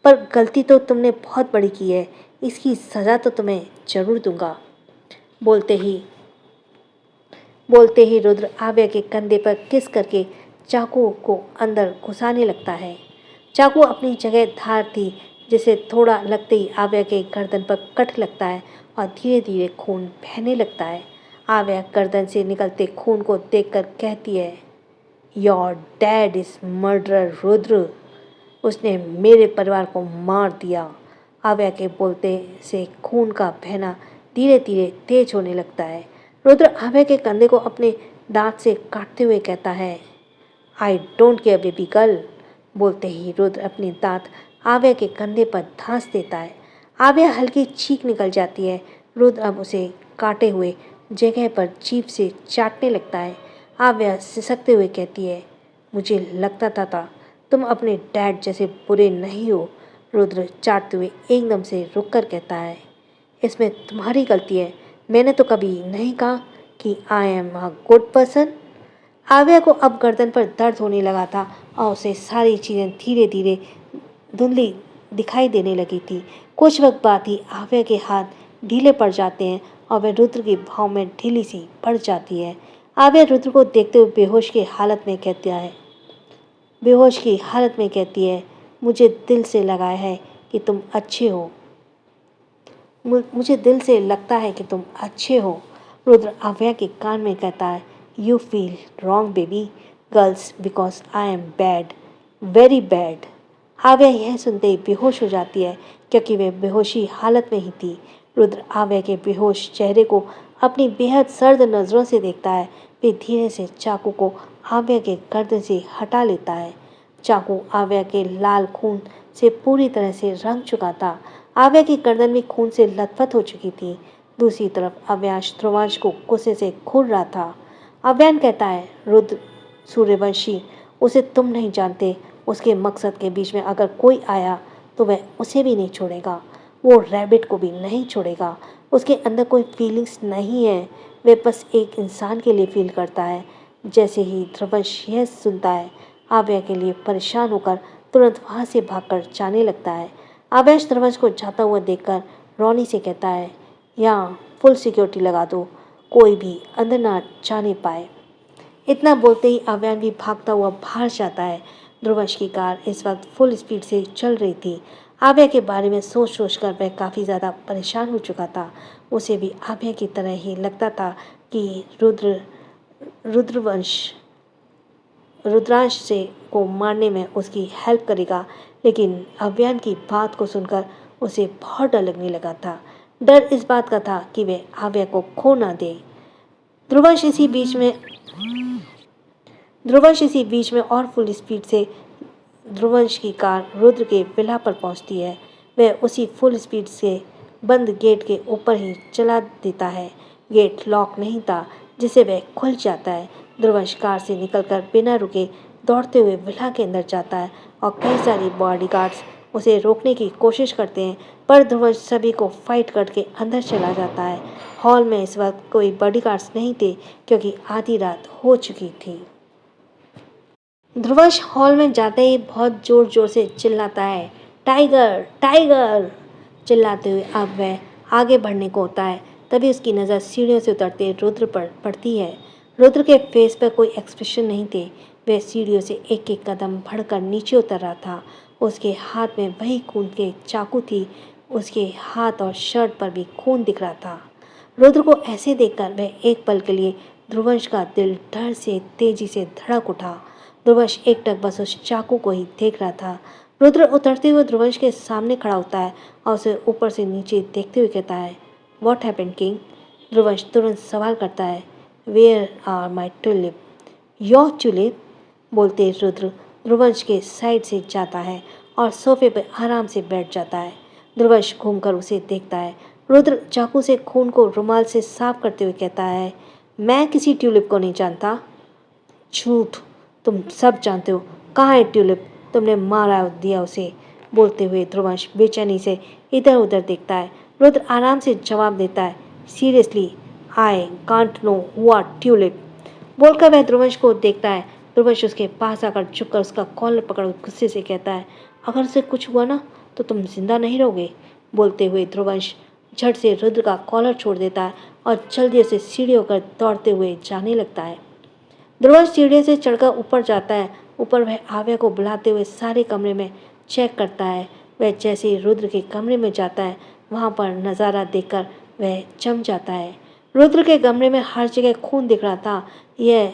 A: पर गलती तो तुमने बहुत बड़ी की है, इसकी सज़ा तो तुम्हें जरूर दूंगा। बोलते ही रुद्र आव्या के कंधे पर किस करके चाकू को अंदर घुसाने लगता है। चाकू अपनी जगह धार थी, जिसे थोड़ा लगते ही आव्या के गर्दन पर कट लगता है और धीरे धीरे खून बहने लगता है। आव्या गर्दन से निकलते खून को देखकर कहती है, your dad is murderer Rudra. उसने मेरे परिवार को मार दिया। आव्या के बोलते से खून का बहना धीरे धीरे तेज होने लगता है। रुद्र आव्या के कंधे को अपने दांत से काटते हुए कहता है, I don't care baby girl. बोलते ही रुद्र अपने दांत आव्या के कंधे पर धांस देता है। आव्या हल्की चीख निकल जाती है। रुद्र अब उसे काटे हुए जगह पर जीभ से चाटने लगता है। आव्या सिसकते हुए कहती है, मुझे लगता था तुम अपने डैड जैसे बुरे नहीं हो। रुद्र चाटते हुए एकदम से रुककर कहता है, इसमें तुम्हारी गलती है, मैंने तो कभी नहीं कहा कि I am a good person. आव्या को अब गर्दन पर दर्द होने लगा था और उसे सारी चीज़ें धीरे धीरे धुंधली दिखाई देने लगी थी। कुछ वक्त बाद ही आव्या के हाथ ढीले पड़ जाते हैं और वह रुद्र के भाव में ढीली सी पड़ जाती है। आव्या रुद्र को देखते हुए बेहोश की हालत में कहती है, मुझे दिल से लगा है कि तुम अच्छे हो। मुझे दिल से लगता है कि तुम अच्छे हो। रुद्र आव्या के कान में कहता है, you feel wrong baby girls because I am bad, very bad. आव्या यह सुनते ही बेहोश हो जाती है, क्योंकि वह बेहोशी हालत में ही थी। रुद्र आव्या के बेहोश चेहरे को अपनी बेहद सर्द नज़रों से देखता है, फिर धीरे से चाकू को आव्या के गर्दन से हटा लेता है। चाकू आव्या के लाल खून से पूरी तरह से रंग चुका था। आव्या की गर्दन भी खून से लथपथ हो चुकी थी। दूसरी तरफ अव्यांश ध्रुवांश को गुस्से से घूर रहा था। अव्यान कहता है, रुद्र सूर्यवंशी, उसे तुम नहीं जानते। उसके मकसद के बीच में अगर कोई आया तो वह उसे भी नहीं छोड़ेगा, वो रैबिट को भी नहीं छोड़ेगा। उसके अंदर कोई फीलिंग्स नहीं है, वह बस एक इंसान के लिए फील करता है। जैसे ही ध्रुवंश यह सुनता है, आव्या के लिए परेशान होकर तुरंत वहाँ से भागकर जाने लगता है। आव्यांश ध्रुवंश को जाता हुआ देखकर रोनी से कहता है, यहाँ फुल सिक्योरिटी लगा दो, कोई भी अंदर ना जाने पाए। इतना बोलते ही अव्यान भी भागता हुआ बाहर जाता है। ध्रुवंश की कार इस वक्त फुल स्पीड से चल रही थी। आव्या के बारे में सोच कर वह काफ़ी ज़्यादा परेशान हो चुका था। उसे भी आव्या की तरह ही लगता था कि रुद्रांश से को मारने में उसकी हेल्प करेगा, लेकिन अव्यान की बात को सुनकर उसे बहुत डर लगने लगा था। डर इस बात का था कि वह आव्या को खो ना दे। ध्रुवंश इसी बीच में और फुल स्पीड से ध्रुवंश की कार रुद्र के विला पर पहुंचती है। वह उसी फुल स्पीड से बंद गेट के ऊपर ही चला देता है। गेट लॉक नहीं था, जिसे वह खुल जाता है। ध्रुवंश कार से निकलकर बिना रुके दौड़ते हुए विला के अंदर जाता है और कई सारी बॉडीगार्ड्स उसे रोकने की कोशिश करते हैं, पर ध्रुवंश सभी को फाइट करके अंदर चला जाता है। हॉल में इस वक्त कोई बॉडीगार्ड्स नहीं थे, क्योंकि आधी रात हो चुकी थी। ध्रुवंश हॉल में जाते ही बहुत जोर जोर से चिल्लाता है, टाइगर टाइगर। चिल्लाते हुए अब वह आगे बढ़ने को होता है, तभी उसकी नज़र सीढ़ियों से उतरते रुद्र पर पड़ती है। रुद्र के फेस पर कोई एक्सप्रेशन नहीं थे। वह सीढ़ियों से एक एक कदम बढ़कर नीचे उतर रहा था। उसके हाथ में वही खून के चाकू थी। उसके हाथ और शर्ट पर भी खून दिख रहा था। रुद्र को ऐसे देखकर वह एक पल के लिए ध्रुवंश का दिल डर से तेजी से धड़क उठा। ध्रुवंश एकटक बस उस चाकू को ही देख रहा था। रुद्र उतरते हुए ध्रुवंश के सामने खड़ा होता है और उसे ऊपर से नीचे देखते हुए कहता है, व्हाट हैपेंड किंग? ध्रुवंश तुरंत सवाल करता है, where are my tulip? Your tulip? बोलते रुद्र ध्रुवंश के साइड से जाता है और सोफे पर आराम से बैठ जाता है। ध्रुवंश घूमकर उसे देखता है। रुद्र चाकू से खून को रुमाल से साफ करते हुए कहता है, मैं किसी ट्यूलिप को नहीं जानता। झूठ, तुम सब जानते हो। कहाँ है ट्यूलिप? तुमने मारा दिया उसे। बोलते हुए ध्रुवंश बेचैनी से इधर उधर देखता है। रुद्र आराम से जवाब देता है, seriously I can't know what tulip. बोलकर वह ध्रुवंश को देखता है। ध्रुवंश उसके पास आकर झुककर उसका कॉलर पकड़ गुस्से से कहता है, अगर उसे कुछ हुआ ना तो तुम जिंदा नहीं रहोगे। बोलते हुए ध्रुवंश झट से रुद्र का कॉलर छोड़ देता है और जल्दी से सीढ़ी होकर दौड़ते हुए जाने लगता है। ध्रुवंश सीढ़ी से चढ़कर ऊपर जाता है। ऊपर वह आव्या को बुलाते हुए सारे कमरे में चेक करता है। वह जैसे ही रुद्र के कमरे में जाता है, वहाँ पर नज़ारा देखकर वह जम जाता है। रुद्र के कमरे में हर जगह खून दिख रहा था। यह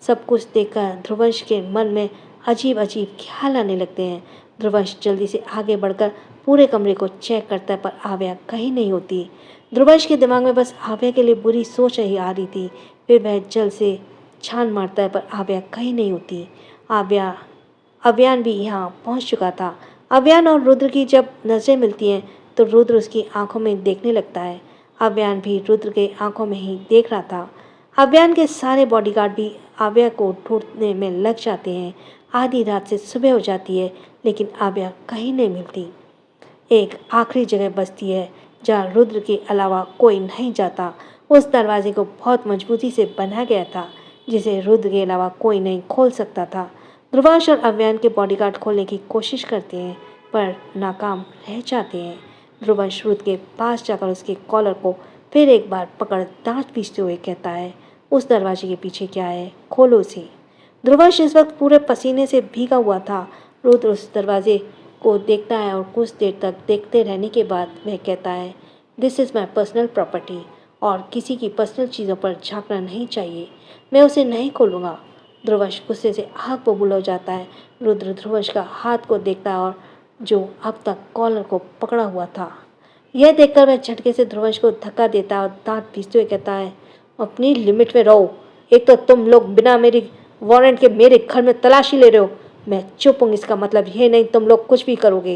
A: सब कुछ देखकर ध्रुवंश के मन में अजीब अजीब ख्याल आने लगते हैं। ध्रुवंश जल्दी से आगे बढ़कर पूरे कमरे को चेक करता है, पर आव्या कहीं नहीं होती। ध्रुवंश के दिमाग में बस आव्या के लिए बुरी सोच ही आ रही थी। फिर वह जल्द से छान मारता है, पर आव्या कहीं नहीं होती। अव्यान भी यहाँ पहुँच चुका था। अव्यान और रुद्र की जब नज़रें मिलती हैं तो रुद्र उसकी आंखों में देखने लगता है। अव्यान भी रुद्र के आंखों में ही देख रहा था। अव्यान के सारे बॉडीगार्ड भी आव्या को ढूंढने में लग जाते हैं। आधी रात से सुबह हो जाती है, लेकिन आव्या कहीं नहीं मिलती। एक आखिरी जगह बचती है जहाँ रुद्र के अलावा कोई नहीं जाता। उस दरवाजे को बहुत मजबूती से बनाया गया था, जिसे रुद्र के अलावा कोई नहीं खोल सकता था। ध्रुवंश और अव्यान के बॉडीगार्ड खोलने की कोशिश करते हैं, पर नाकाम रह जाते हैं। ध्रुवंश रुद्र के पास जाकर उसके कॉलर को फिर एक बार पकड़ दांत पीसते हुए कहता है, उस दरवाजे के पीछे क्या है, खोलो उसे। ध्रुवंश इस वक्त पूरे पसीने से भीगा हुआ था। रुद्र उस दरवाजे को देखता है और कुछ देर तक देखते रहने के बाद वह कहता है, this is my personal property और किसी की पर्सनल चीज़ों पर झांकना नहीं चाहिए। मैं उसे नहीं खोलूँगा। ध्रुवंश गुस्से से आग बबूल हो जाता है। रुद्र ध्रुवंश का हाथ को देखता है और जो अब तक कॉलर को पकड़ा हुआ था। यह देखकर वह झटके से ध्रुवंश को धक्का देता है और दांत पीसते हुए कहता है, अपनी लिमिट में रहो। एक तो तुम लोग बिना मेरी वारंट के मेरे घर में तलाशी ले रहे हो। मैं चुप हूँ, इसका मतलब ये नहीं तुम लोग कुछ भी करोगे।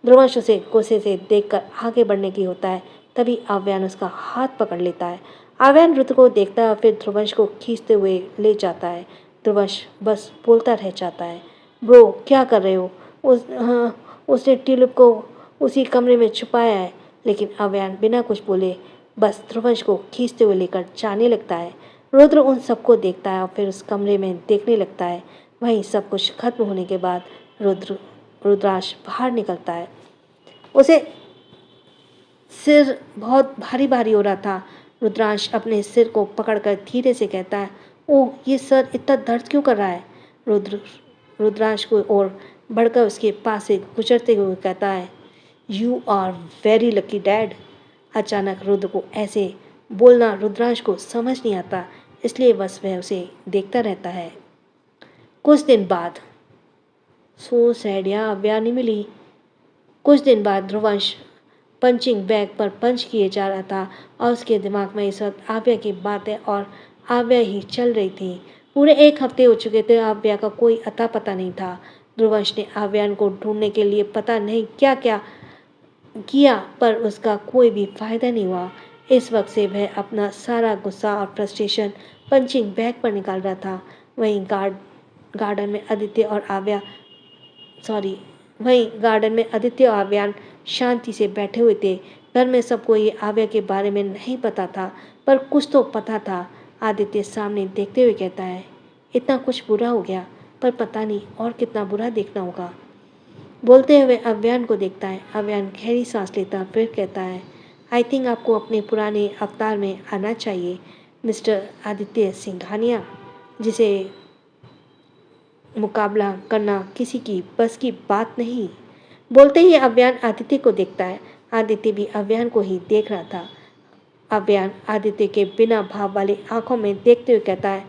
A: ध्रुवंश उसे गुस्से से देखकर आगे बढ़ने की होता है, तभी आव्यान उसका हाथ पकड़ लेता है। आव्यान रुद्र को देखता है और फिर ध्रुवंश को खींचते हुए ले जाता है। ध्रुवंश बस बोलता रह जाता है, ब्रो क्या कर रहे हो? उसने ट्यूलिप को उसी कमरे में छुपाया है। लेकिन आव्यान बिना कुछ बोले बस ध्रुवंश को खींचते हुए लेकर जाने लगता है। रुद्र उन सबको देखता है और फिर उस कमरे में देखने लगता है। वहीं सब कुछ खत्म होने के बाद रुद्राक्ष बाहर निकलता है। उसे सिर बहुत भारी भारी हो रहा था। रुद्रांश अपने सिर को पकड़कर धीरे से कहता है, ओह ये सर इतना दर्द क्यों कर रहा है? रुद्रांश को और बढ़कर उसके पास से गुजरते हुए कहता है, you are very lucky dad. अचानक रुद्र को ऐसे बोलना रुद्रांश को समझ नहीं आता, इसलिए बस वह उसे देखता रहता है। कुछ दिन बाद सो सैड यार, अव्या नहीं मिली। कुछ दिन बाद ध्रुवंश पंचिंग बैग पर पंच किए जा रहा था और उसके दिमाग में इस वक्त आव्या की बातें और आव्या ही चल रही थी। पूरे 1 हफ्ते हो चुके थे, आव्या का कोई अता पता नहीं था। ध्रुवंश ने आव्यान को ढूंढने के लिए पता नहीं क्या क्या किया, पर उसका कोई भी फायदा नहीं हुआ। इस वक्त से वह अपना सारा गुस्सा और फ्रस्ट्रेशन पंचिंग बैग पर निकाल रहा था। वहीं गार्डन में आदित्य और आव्यान शांति से बैठे हुए थे। घर में सबको ये आव्या के बारे में नहीं पता था, पर कुछ तो पता था। आदित्य सामने देखते हुए कहता है, इतना कुछ बुरा हो गया, पर पता नहीं और कितना बुरा देखना होगा। बोलते हुए अव्यान को देखता है। अव्यान गहरी सांस लेता फिर कहता है, आई थिंक आपको अपने पुराने अवतार में आना चाहिए मिस्टर आदित्य सिंघानिया, जिसे मुकाबला करना किसी की बस की बात नहीं। बोलते ही अव्यान आदित्य को देखता है। आदित्य भी अव्यान को ही देख रहा था। अव्यान आदित्य के बिना भाव वाली आंखों में देखते हुए कहता है,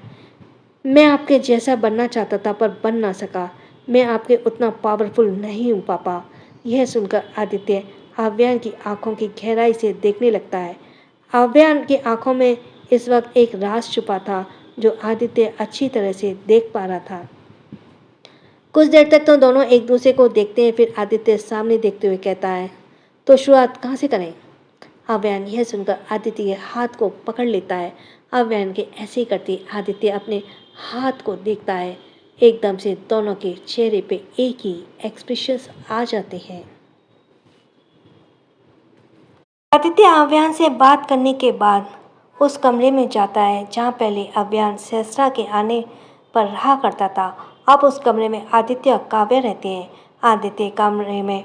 A: मैं आपके जैसा बनना चाहता था पर बन ना सका। मैं आपके उतना पावरफुल नहीं हूँ पापा। यह सुनकर आदित्य अव्यान की आंखों की गहराई से देखने लगता है। अव्यान की आंखों में इस वक्त एक राज छुपा था जो आदित्य अच्छी तरह से देख पा रहा था। कुछ देर तक तो दोनों एक दूसरे को देखते हैं, फिर आदित्य सामने देखते हुए कहता है, तो शुरुआत कहाँ से करें? अव्यान यह सुनकर आदित्य के हाथ को पकड़ लेता है। अव्यान के ऐसे ही करते आदित्य अपने हाथ को देखता है। एकदम से दोनों के चेहरे पे एक ही एक्सप्रेशंस आ जाते हैं। आदित्य अव्यान से बात करने के बाद उस कमरे में जाता है जहाँ पहले अव्यान सहस्रा के आने पर रहा करता था। अब उस कमरे में आदित्य और काव्या रहते हैं। आदित्य कमरे में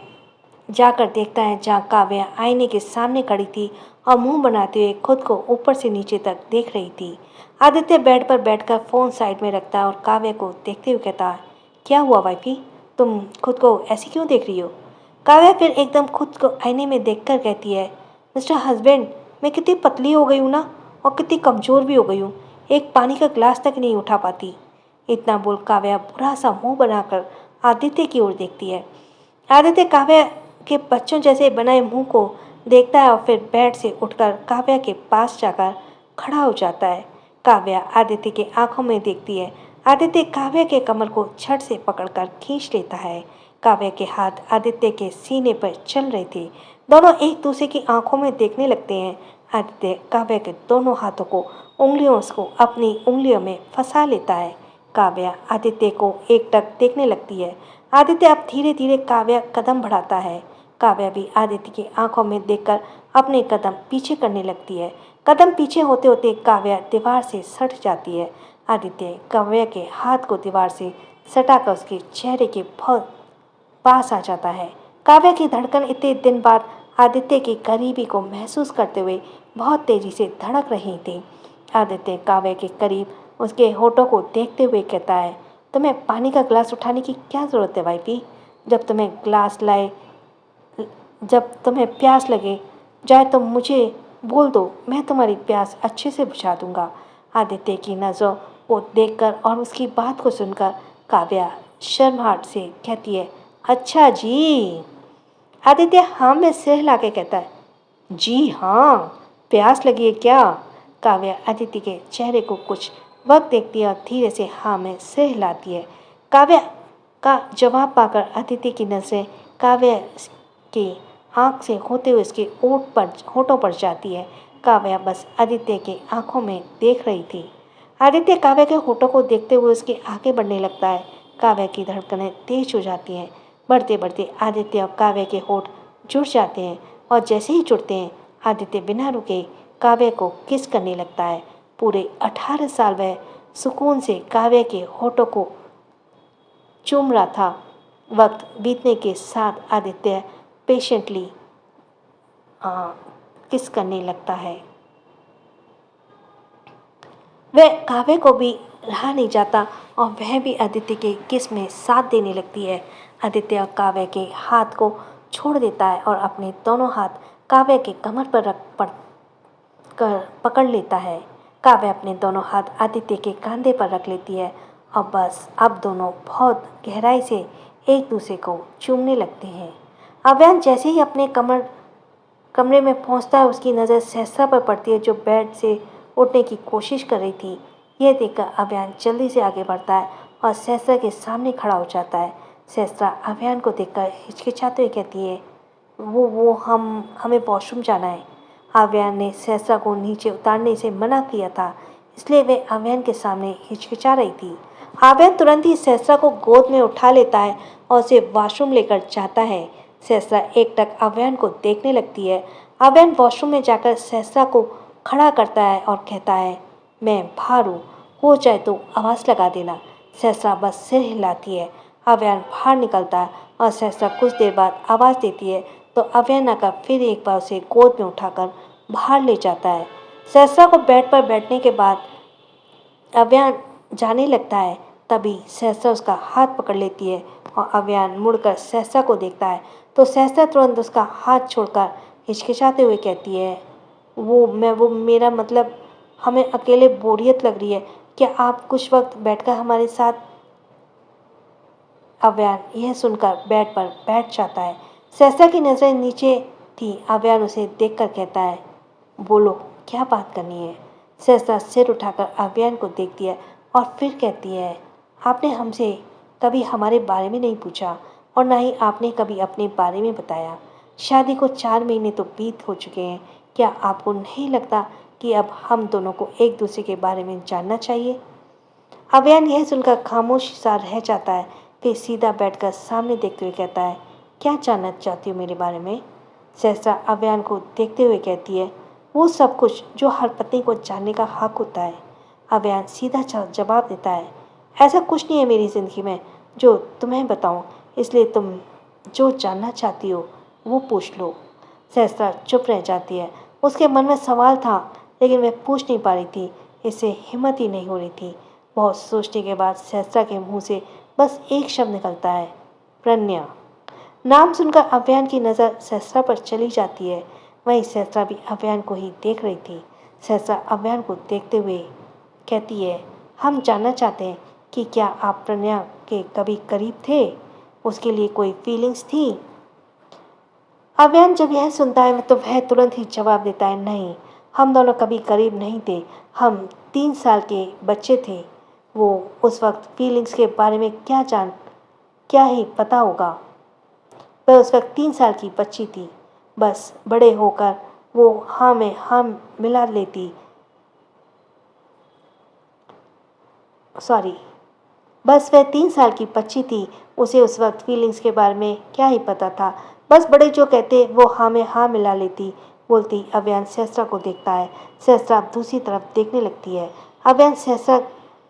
A: जाकर देखता है जहाँ काव्या आईने के सामने खड़ी थी और मुंह बनाते हुए खुद को ऊपर से नीचे तक देख रही थी। आदित्य बेड पर बैठकर फ़ोन साइड में रखता है और काव्या को देखते हुए कहता है, क्या हुआ वाइफी, तुम खुद को ऐसे क्यों देख रही हो? काव्या फिर एकदम खुद को आईने में देखकर कहती है, मिस्टर हस्बैंड, मैं कितनी पतली हो गई हूँ ना, और कितनी कमज़ोर भी हो गई हूँ, एक पानी का गिलास तक नहीं उठा पाती। इतना बोल काव्या बुरा सा मुंह बनाकर आदित्य की ओर देखती है। आदित्य काव्या के बच्चों जैसे बनाए मुंह को देखता है और फिर बेड से उठकर काव्या के पास जाकर खड़ा हो जाता है। काव्या आदित्य के आंखों में देखती है। आदित्य काव्या के कमर को झट से पकड़कर खींच लेता है। काव्या के हाथ आदित्य के सीने पर चल रहे थे। दोनों एक दूसरे की आंखों में देखने लगते हैं। आदित्य काव्या के दोनों हाथों को उंगलियों को अपनी उंगलियों में फंसा लेता है। काव्या आदित्य को एकटक देखने लगती है। आदित्य अब धीरे धीरे काव्या कदम बढ़ाता है। काव्या भी आदित्य की आंखों में देखकर अपने कदम पीछे करने लगती है। कदम पीछे होते होते काव्या दीवार से सट जाती है। आदित्य काव्या के हाथ को दीवार से सटाकर उसके चेहरे के बहुत पास आ जाता है। काव्या की धड़कन इतने दिन बाद आदित्य की करीबी को महसूस करते हुए बहुत तेजी से धड़क रही थी। आदित्य काव्या के करीब उसके होठों को देखते हुए कहता है, तुम्हें पानी का गिलास उठाने की क्या ज़रूरत है वाइफी? जब तुम्हें प्यास लगे जाए तो मुझे बोल दो, मैं तुम्हारी प्यास अच्छे से बुझा दूंगा। आदित्य की नज़रों को देखकर और उसकी बात को सुनकर काव्या शर्माहट से कहती है, अच्छा जी। आदित्य हाँ में सिर हिला के कहता है, जी हाँ, प्यास लगी है क्या? काव्या आदित्य के चेहरे को कुछ वक्त देखती है और धीरे से हाँ में सिर हिलाती है। काव्या का जवाब पाकर आदित्य की नज़रें काव्या के आँख से होते हुए उसके होठों पर जाती है। काव्या बस आदित्य के आंखों में देख रही थी। आदित्य काव्या के होठों को देखते हुए उसके आगे बढ़ने लगता है। काव्या की धड़कनें तेज हो जाती हैं। बढ़ते बढ़ते आदित्य और काव्या के होठ जुड़ जाते हैं और जैसे ही जुड़ते हैं आदित्य बिना रुके काव्या को किस करने लगता है। पूरे 18 साल वह सुकून से काव्या के होठों को चूम रहा था। वक्त बीतने के साथ आदित्य पेशेंटली किस करने लगता है। वह काव्य को भी रहा नहीं जाता और वह भी आदित्य के किस में साथ देने लगती है। आदित्य काव्य के हाथ को छोड़ देता है और अपने दोनों हाथ काव्य के कमर पर पकड़ लेता है। काव्य अपने दोनों हाथ आदित्य के कंधे पर रख लेती है और बस अब दोनों बहुत गहराई से एक दूसरे को चूमने लगते हैं। अव्यान जैसे ही अपने कमरे में पहुंचता है उसकी नज़र सहस्रा पर पड़ती है जो बेड से उठने की कोशिश कर रही थी। यह देखकर अव्यान जल्दी से आगे बढ़ता है और सहस्रा के सामने खड़ा हो जाता है। सहस्रा अव्यान को देखकर हिचकिचाते हुए कहती है, वो हमें वॉशरूम जाना है। अव्यान ने सहस्रा को नीचे उतारने से मना किया था, इसलिए वे अव्यान के सामने हिचकिचा रही थी। अव्यान तुरंत ही सहस्रा को गोद में उठा लेता है और उसे वॉशरूम लेकर जाता है। सहस्रा एकटक अव्यान को देखने लगती है। अव्यान वॉशरूम में जाकर सहस्रा को खड़ा करता है और कहता है, मैं बाहर हूँ, हो जाए तो आवाज़ लगा देना। सहस्रा बस सिर हिलाती है। अव्यान बाहर निकलता है और सहस्रा कुछ देर बाद आवाज़ देती है तो अव्यान आकर फिर एक बार उसे गोद में उठाकर बाहर ले जाता है। सहस्रा को बेड पर बैठने के बाद अव्यान जाने लगता है। तभी सहस्रा उसका हाथ पकड़ लेती है और अव्यान मुड़कर सहस्रा को देखता है तो सहस्रा तुरंत उसका हाथ छोड़कर हिचकिचाते हुए कहती है, वो मेरा मतलब, हमें अकेले बोरियत लग रही है, क्या आप कुछ वक्त बैठकर हमारे साथ? अव्यान यह सुनकर बेड पर बैठ जाता है। सहस्रा की नज़रें नीचे थी। अव्यान उसे देखकर कहता है, बोलो क्या बात करनी है? सहस्रा सिर उठाकर अव्यान को देखती है और फिर कहती है, आपने हमसे कभी हमारे बारे में नहीं पूछा और ना ही आपने कभी अपने बारे में बताया। शादी को 4 महीने तो बीत हो चुके हैं। क्या आपको नहीं लगता कि अब हम दोनों को एक दूसरे के बारे में जानना चाहिए? अभियान यह सुनकर खामोश सा रह जाता है, फिर सीधा बैठकर सामने देखते हुए कहता है, क्या जानना चाहती हो मेरे बारे में? सहसा अभियान को देखते हुए कहती है, वो सब कुछ जो हर पत्नी को जानने का हक होता है। अभियान सीधा जवाब देता है, ऐसा कुछ नहीं है मेरी ज़िंदगी में जो तुम्हें बताऊं, इसलिए तुम जो जानना चाहती हो वो पूछ लो। सहसा चुप रह जाती है। उसके मन में सवाल था, लेकिन वह पूछ नहीं पा रही थी। इससे हिम्मत ही नहीं हो रही थी। बहुत सोचने के बाद सहसा के मुंह से बस एक शब्द निकलता है, प्रज्ञा। नाम सुनकर अभियान की नज़र सहसा पर चली जाती है। वहीं सहसा भी अभियान को ही देख रही थी। सहसा अभियान को देखते हुए कहती है, हम जानना चाहते हैं कि क्या आप प्रज्ञा के कभी करीब थे? उसके लिए कोई फीलिंग्स थी? अभियान जब यह सुनता है तो वह तुरंत ही जवाब देता है, नहीं, हम दोनों कभी करीब नहीं थे। हम 3 साल के बच्चे थे। वो उस वक्त फीलिंग्स के बारे में क्या ही पता होगा। वह उस वक्त 3 साल की बच्ची थी। बस बड़े होकर वो हाँ में हाँ मिला लेती। सॉरी, बस वह 3 साल की बच्ची थी। उसे उस वक्त फीलिंग्स के बारे में क्या ही पता था। बस बड़े जो कहते वो हाँ में हाँ मिला लेती, बोलती। अभियान सहस्रा को देखता है। सहस्रा दूसरी तरफ देखने लगती है। अभियान सहस्रा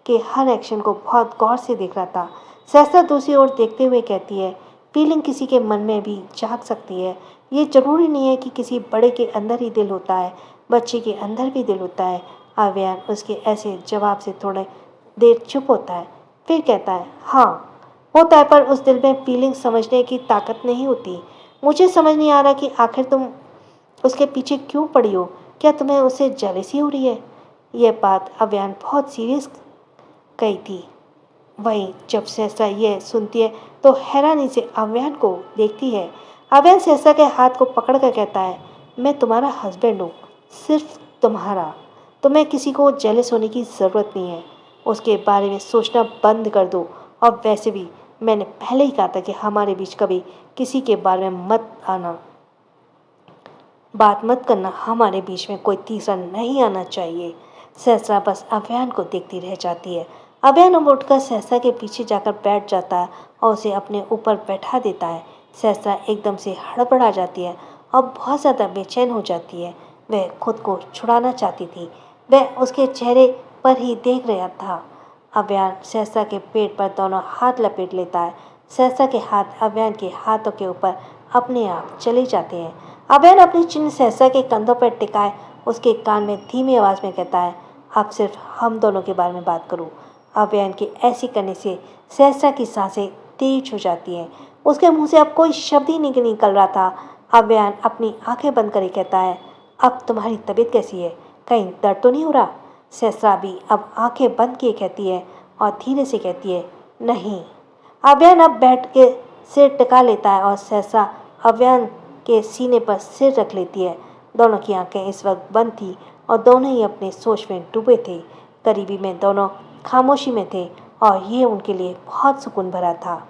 A: के हर एक्शन को बहुत गौर से देख रहा था। सहस्रा दूसरी ओर देखते हुए कहती है, फीलिंग किसी के मन में भी जाग सकती है। ये जरूरी नहीं है कि किसी बड़े के अंदर ही दिल होता है, बच्चे के अंदर भी दिल होता है। अभियान उसके ऐसे जवाब से थोड़े देर चुप होता है, फिर कहता है, हाँ होता है, पर उस दिल में फीलिंग समझने की ताकत नहीं होती। मुझे समझ नहीं आ रहा कि आखिर तुम उसके पीछे क्यों पड़ी हो। क्या तुम्हें उससे जेलसी हो रही है? यह बात अभियान बहुत सीरियस कही थी। वहीं जब सहसा यह सुनती है तो हैरानी से अभियान को देखती है। अभियान सहसा के हाथ को पकड़ कर कहता है, मैं तुम्हारा हस्बैंड हूँ, सिर्फ तुम्हारा। तुम्हें किसी को जेलस होने की ज़रूरत नहीं है। उसके बारे में सोचना बंद कर दो। और वैसे भी मैंने पहले ही कहा था कि हमारे बीच कभी किसी के बारे में बात मत करना। हमारे बीच में कोई तीसरा नहीं आना चाहिए। सहसा बस अभियान को देखती रह जाती है। अभियान उठकर सहसा के पीछे जाकर बैठ जाता है और उसे अपने ऊपर बैठा देता है। सहसा एकदम से हड़बड़ा जाती है और बहुत ज़्यादा बेचैन हो जाती है। वह खुद को छुड़ाना चाहती थी। वह उसके चेहरे पर ही देख रहा था। अभियान सहसा के पेट पर दोनों हाथ लपेट लेता है। सहसा के हाथ अभियान के हाथों के ऊपर अपने आप चले जाते हैं। अभियान अपनी चिन्ह सहसा के कंधों पर टिकाए उसके कान में धीमी आवाज़ में कहता है, अब सिर्फ हम दोनों के बारे में बात करूं। अभियान के ऐसी करने से सहसा की सांसें तेज हो जाती हैं। उसके मुंह से अब कोई शब्द ही नहीं निकल रहा था। अभियान अपनी आंखें बंद करे कहता है, अब तुम्हारी तबीयत कैसी है? कहीं दर्द तो नहीं हो रहा? सहसा भी अब आंखें बंद किए कहती है और धीरे से कहती है, नहीं। अभियान अब बैठ के सिर टिका लेता है और सहसा अभियान के सीने पर सिर रख लेती है। दोनों की आंखें इस वक्त बंद थी और दोनों ही अपने सोच में डूबे थे। करीबी में दोनों खामोशी में थे और ये उनके लिए बहुत सुकून भरा था।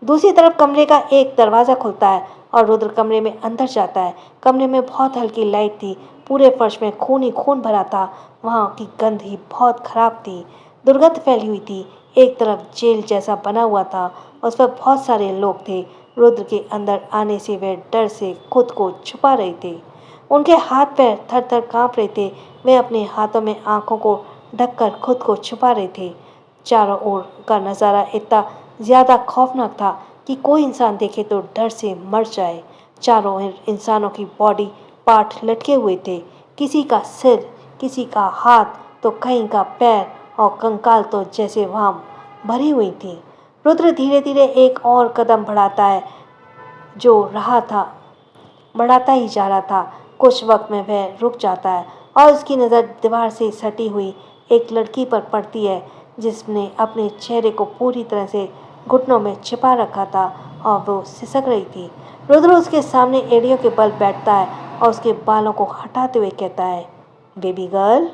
A: दूसरी तरफ कमरे का एक दरवाज़ा खुलता है और रुद्र कमरे में अंदर जाता है। कमरे में बहुत हल्की लाइट थी। पूरे फर्श में खून ही खून भरा था। वहाँ की गंध ही बहुत खराब थी। दुर्गंध फैली हुई थी। एक तरफ जेल जैसा बना हुआ था, उस पर बहुत सारे लोग थे। रुद्र के अंदर आने से वे डर से खुद को छुपा रहे थे। उनके हाथ पैर थर थर काँप रहे थे। वे अपने हाथों में आंखों को ढककर खुद को छुपा रहे थे। चारों ओर का नज़ारा इतना ज़्यादा खौफनाक था कि कोई इंसान देखे तो डर से मर जाए। चारों ओर इंसानों की बॉडी पार्ट लटके हुए थे। किसी का सिर, किसी का हाथ, तो कहीं का पैर और कंकाल तो जैसे वहाँ भरी हुई थी। रुद्र धीरे धीरे एक और कदम बढ़ाता ही जा रहा था। कुछ वक्त में वह रुक जाता है और उसकी नज़र दीवार से सटी हुई एक लड़की पर पड़ती है, जिसने अपने चेहरे को पूरी तरह से घुटनों में छिपा रखा था और वो सिसक रही थी। रुद्र उसके सामने एड़ियों के बल बैठता है और उसके बालों को हटाते हुए कहता है, बेबी गर्ल।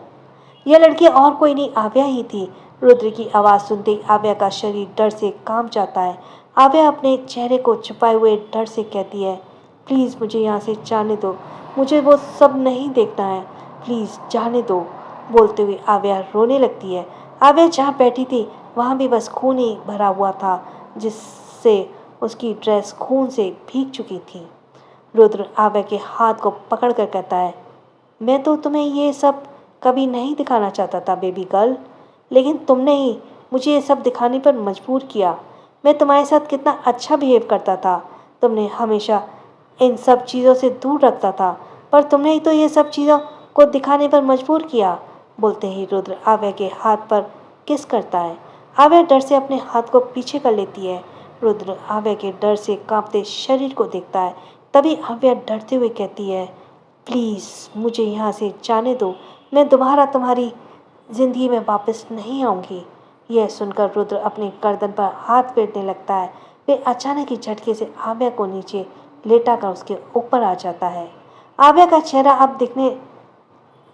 A: यह लड़की और कोई नहीं, आव्या ही थी। रुद्र की आवाज़ सुनते ही आव्या का शरीर डर से कांप जाता है। आव्या अपने चेहरे को छुपाए हुए डर से कहती है, प्लीज़ मुझे यहाँ से जाने दो, मुझे वो सब नहीं देखना है, प्लीज़ जाने दो। बोलते हुए आव्या रोने लगती है। आव्या जहाँ बैठी थी वहाँ भी बस खून ही भरा हुआ था, जिससे उसकी ड्रेस खून से भीग चुकी थी। रुद्र आव्या के हाथ को पकड़ कर कहता है, मैं तो तुम्हें ये सब कभी नहीं दिखाना चाहता था बेबी गर्ल, लेकिन तुमने ही मुझे ये सब दिखाने पर मजबूर किया। मैं तुम्हारे साथ कितना अच्छा बिहेव करता था, तुमने हमेशा इन सब चीज़ों से दूर रखता था, पर तुमने ही तो ये सब चीज़ों को दिखाने पर मजबूर किया। बोलते ही रुद्र आव्या के हाथ पर किस करता है। आव्या डर से अपने हाथ को पीछे कर लेती है। रुद्र आव्या के डर से कांपते शरीर को देखता है। तभी आव्या डरते हुए कहती है, प्लीज़ मुझे यहाँ से जाने दो, मैं दोबारा तुम्हारी ज़िंदगी में वापस नहीं आऊँगी। यह सुनकर रुद्र अपनी गर्दन पर हाथ फेरने लगता है। वे अचानक ही झटके से आव्या को नीचे लेटा कर उसके ऊपर आ जाता है। आव्या का चेहरा अब दिखने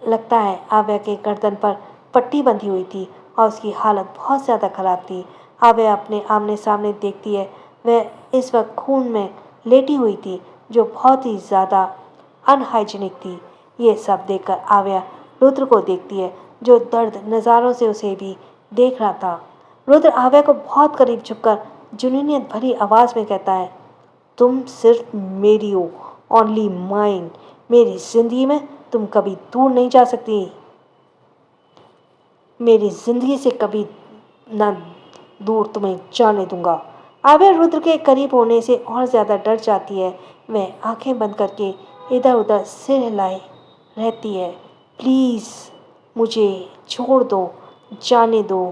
A: लगता है। आव्या के गर्दन पर पट्टी बंधी हुई थी और उसकी हालत बहुत ज़्यादा खराब थी। आव्या अपने आमने सामने देखती है, वह इस वक्त खून में लेटी हुई थी, जो बहुत ही ज़्यादा अनहाइजीनिक थी। ये सब देखकर आव्या रुद्र को देखती है, जो दर्द नज़ारों से उसे भी देख रहा था। रुद्र आव्या को बहुत करीब झुककर जुनूनियत भरी आवाज़ में कहता है, तुम सिर्फ मेरी हो, ओनली माइन। मेरी जिंदगी में तुम कभी दूर नहीं जा सकती, मेरी जिंदगी से कभी ना दूर तुम्हें जाने दूंगा। आव्या रुद्र के करीब होने से और ज़्यादा डर जाती है। वह आंखें बंद करके इधर उधर सिर हिलाए रहती है। प्लीज़ मुझे छोड़ दो, जाने दो।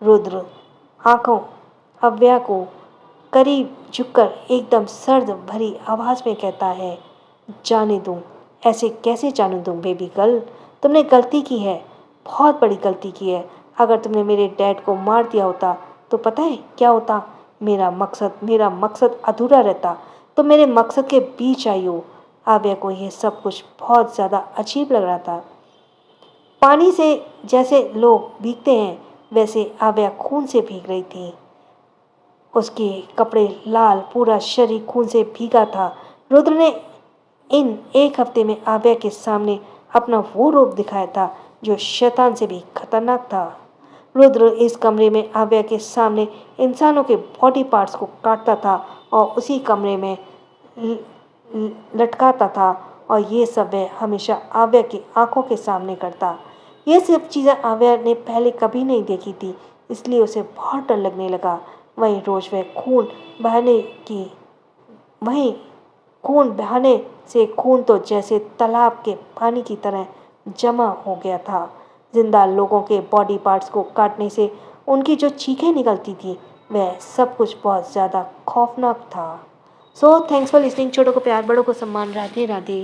A: रुद्र आंखों आव्या को करीब झुककर एकदम सर्द भरी आवाज़ में कहता है, जाने दूं? ऐसे कैसे जाने दूं बेबी गर्ल? तुमने गलती की है, बहुत बड़ी गलती की है। अगर तुमने मेरे डैड को मार दिया होता तो पता है क्या होता? मेरा मकसद अधूरा रहता। तो मेरे मकसद के बीच आई हो। आव्या को यह सब कुछ बहुत ज़्यादा अजीब लग रहा था। पानी से जैसे लोग भीगते हैं, वैसे आव्या खून से भीग रही थी। उसके कपड़े लाल, पूरा शरीर खून से भीगा था। रुद्र ने इन एक हफ्ते में आव्या के सामने अपना वो रूप दिखाया था जो शैतान से भी खतरनाक था। रुद्र इस कमरे में आव्या के सामने इंसानों के बॉडी पार्ट्स को काटता था और उसी कमरे में लटकाता था, और ये सब वह हमेशा आव्या की आंखों के सामने करता। ये सब चीज़ें आव्या ने पहले कभी नहीं देखी थी, इसलिए उसे बहुत डर लगने लगा। वहीं रोज वह वहीं खून बहाने से खून तो जैसे तालाब के पानी की तरह जमा हो गया था। जिंदा लोगों के बॉडी पार्ट्स को काटने से उनकी जो चीखें निकलती थी, वह सब कुछ बहुत ज़्यादा खौफनाक था। So thanks for listening. छोटों को प्यार, बड़ों को सम्मान। राधे राधे।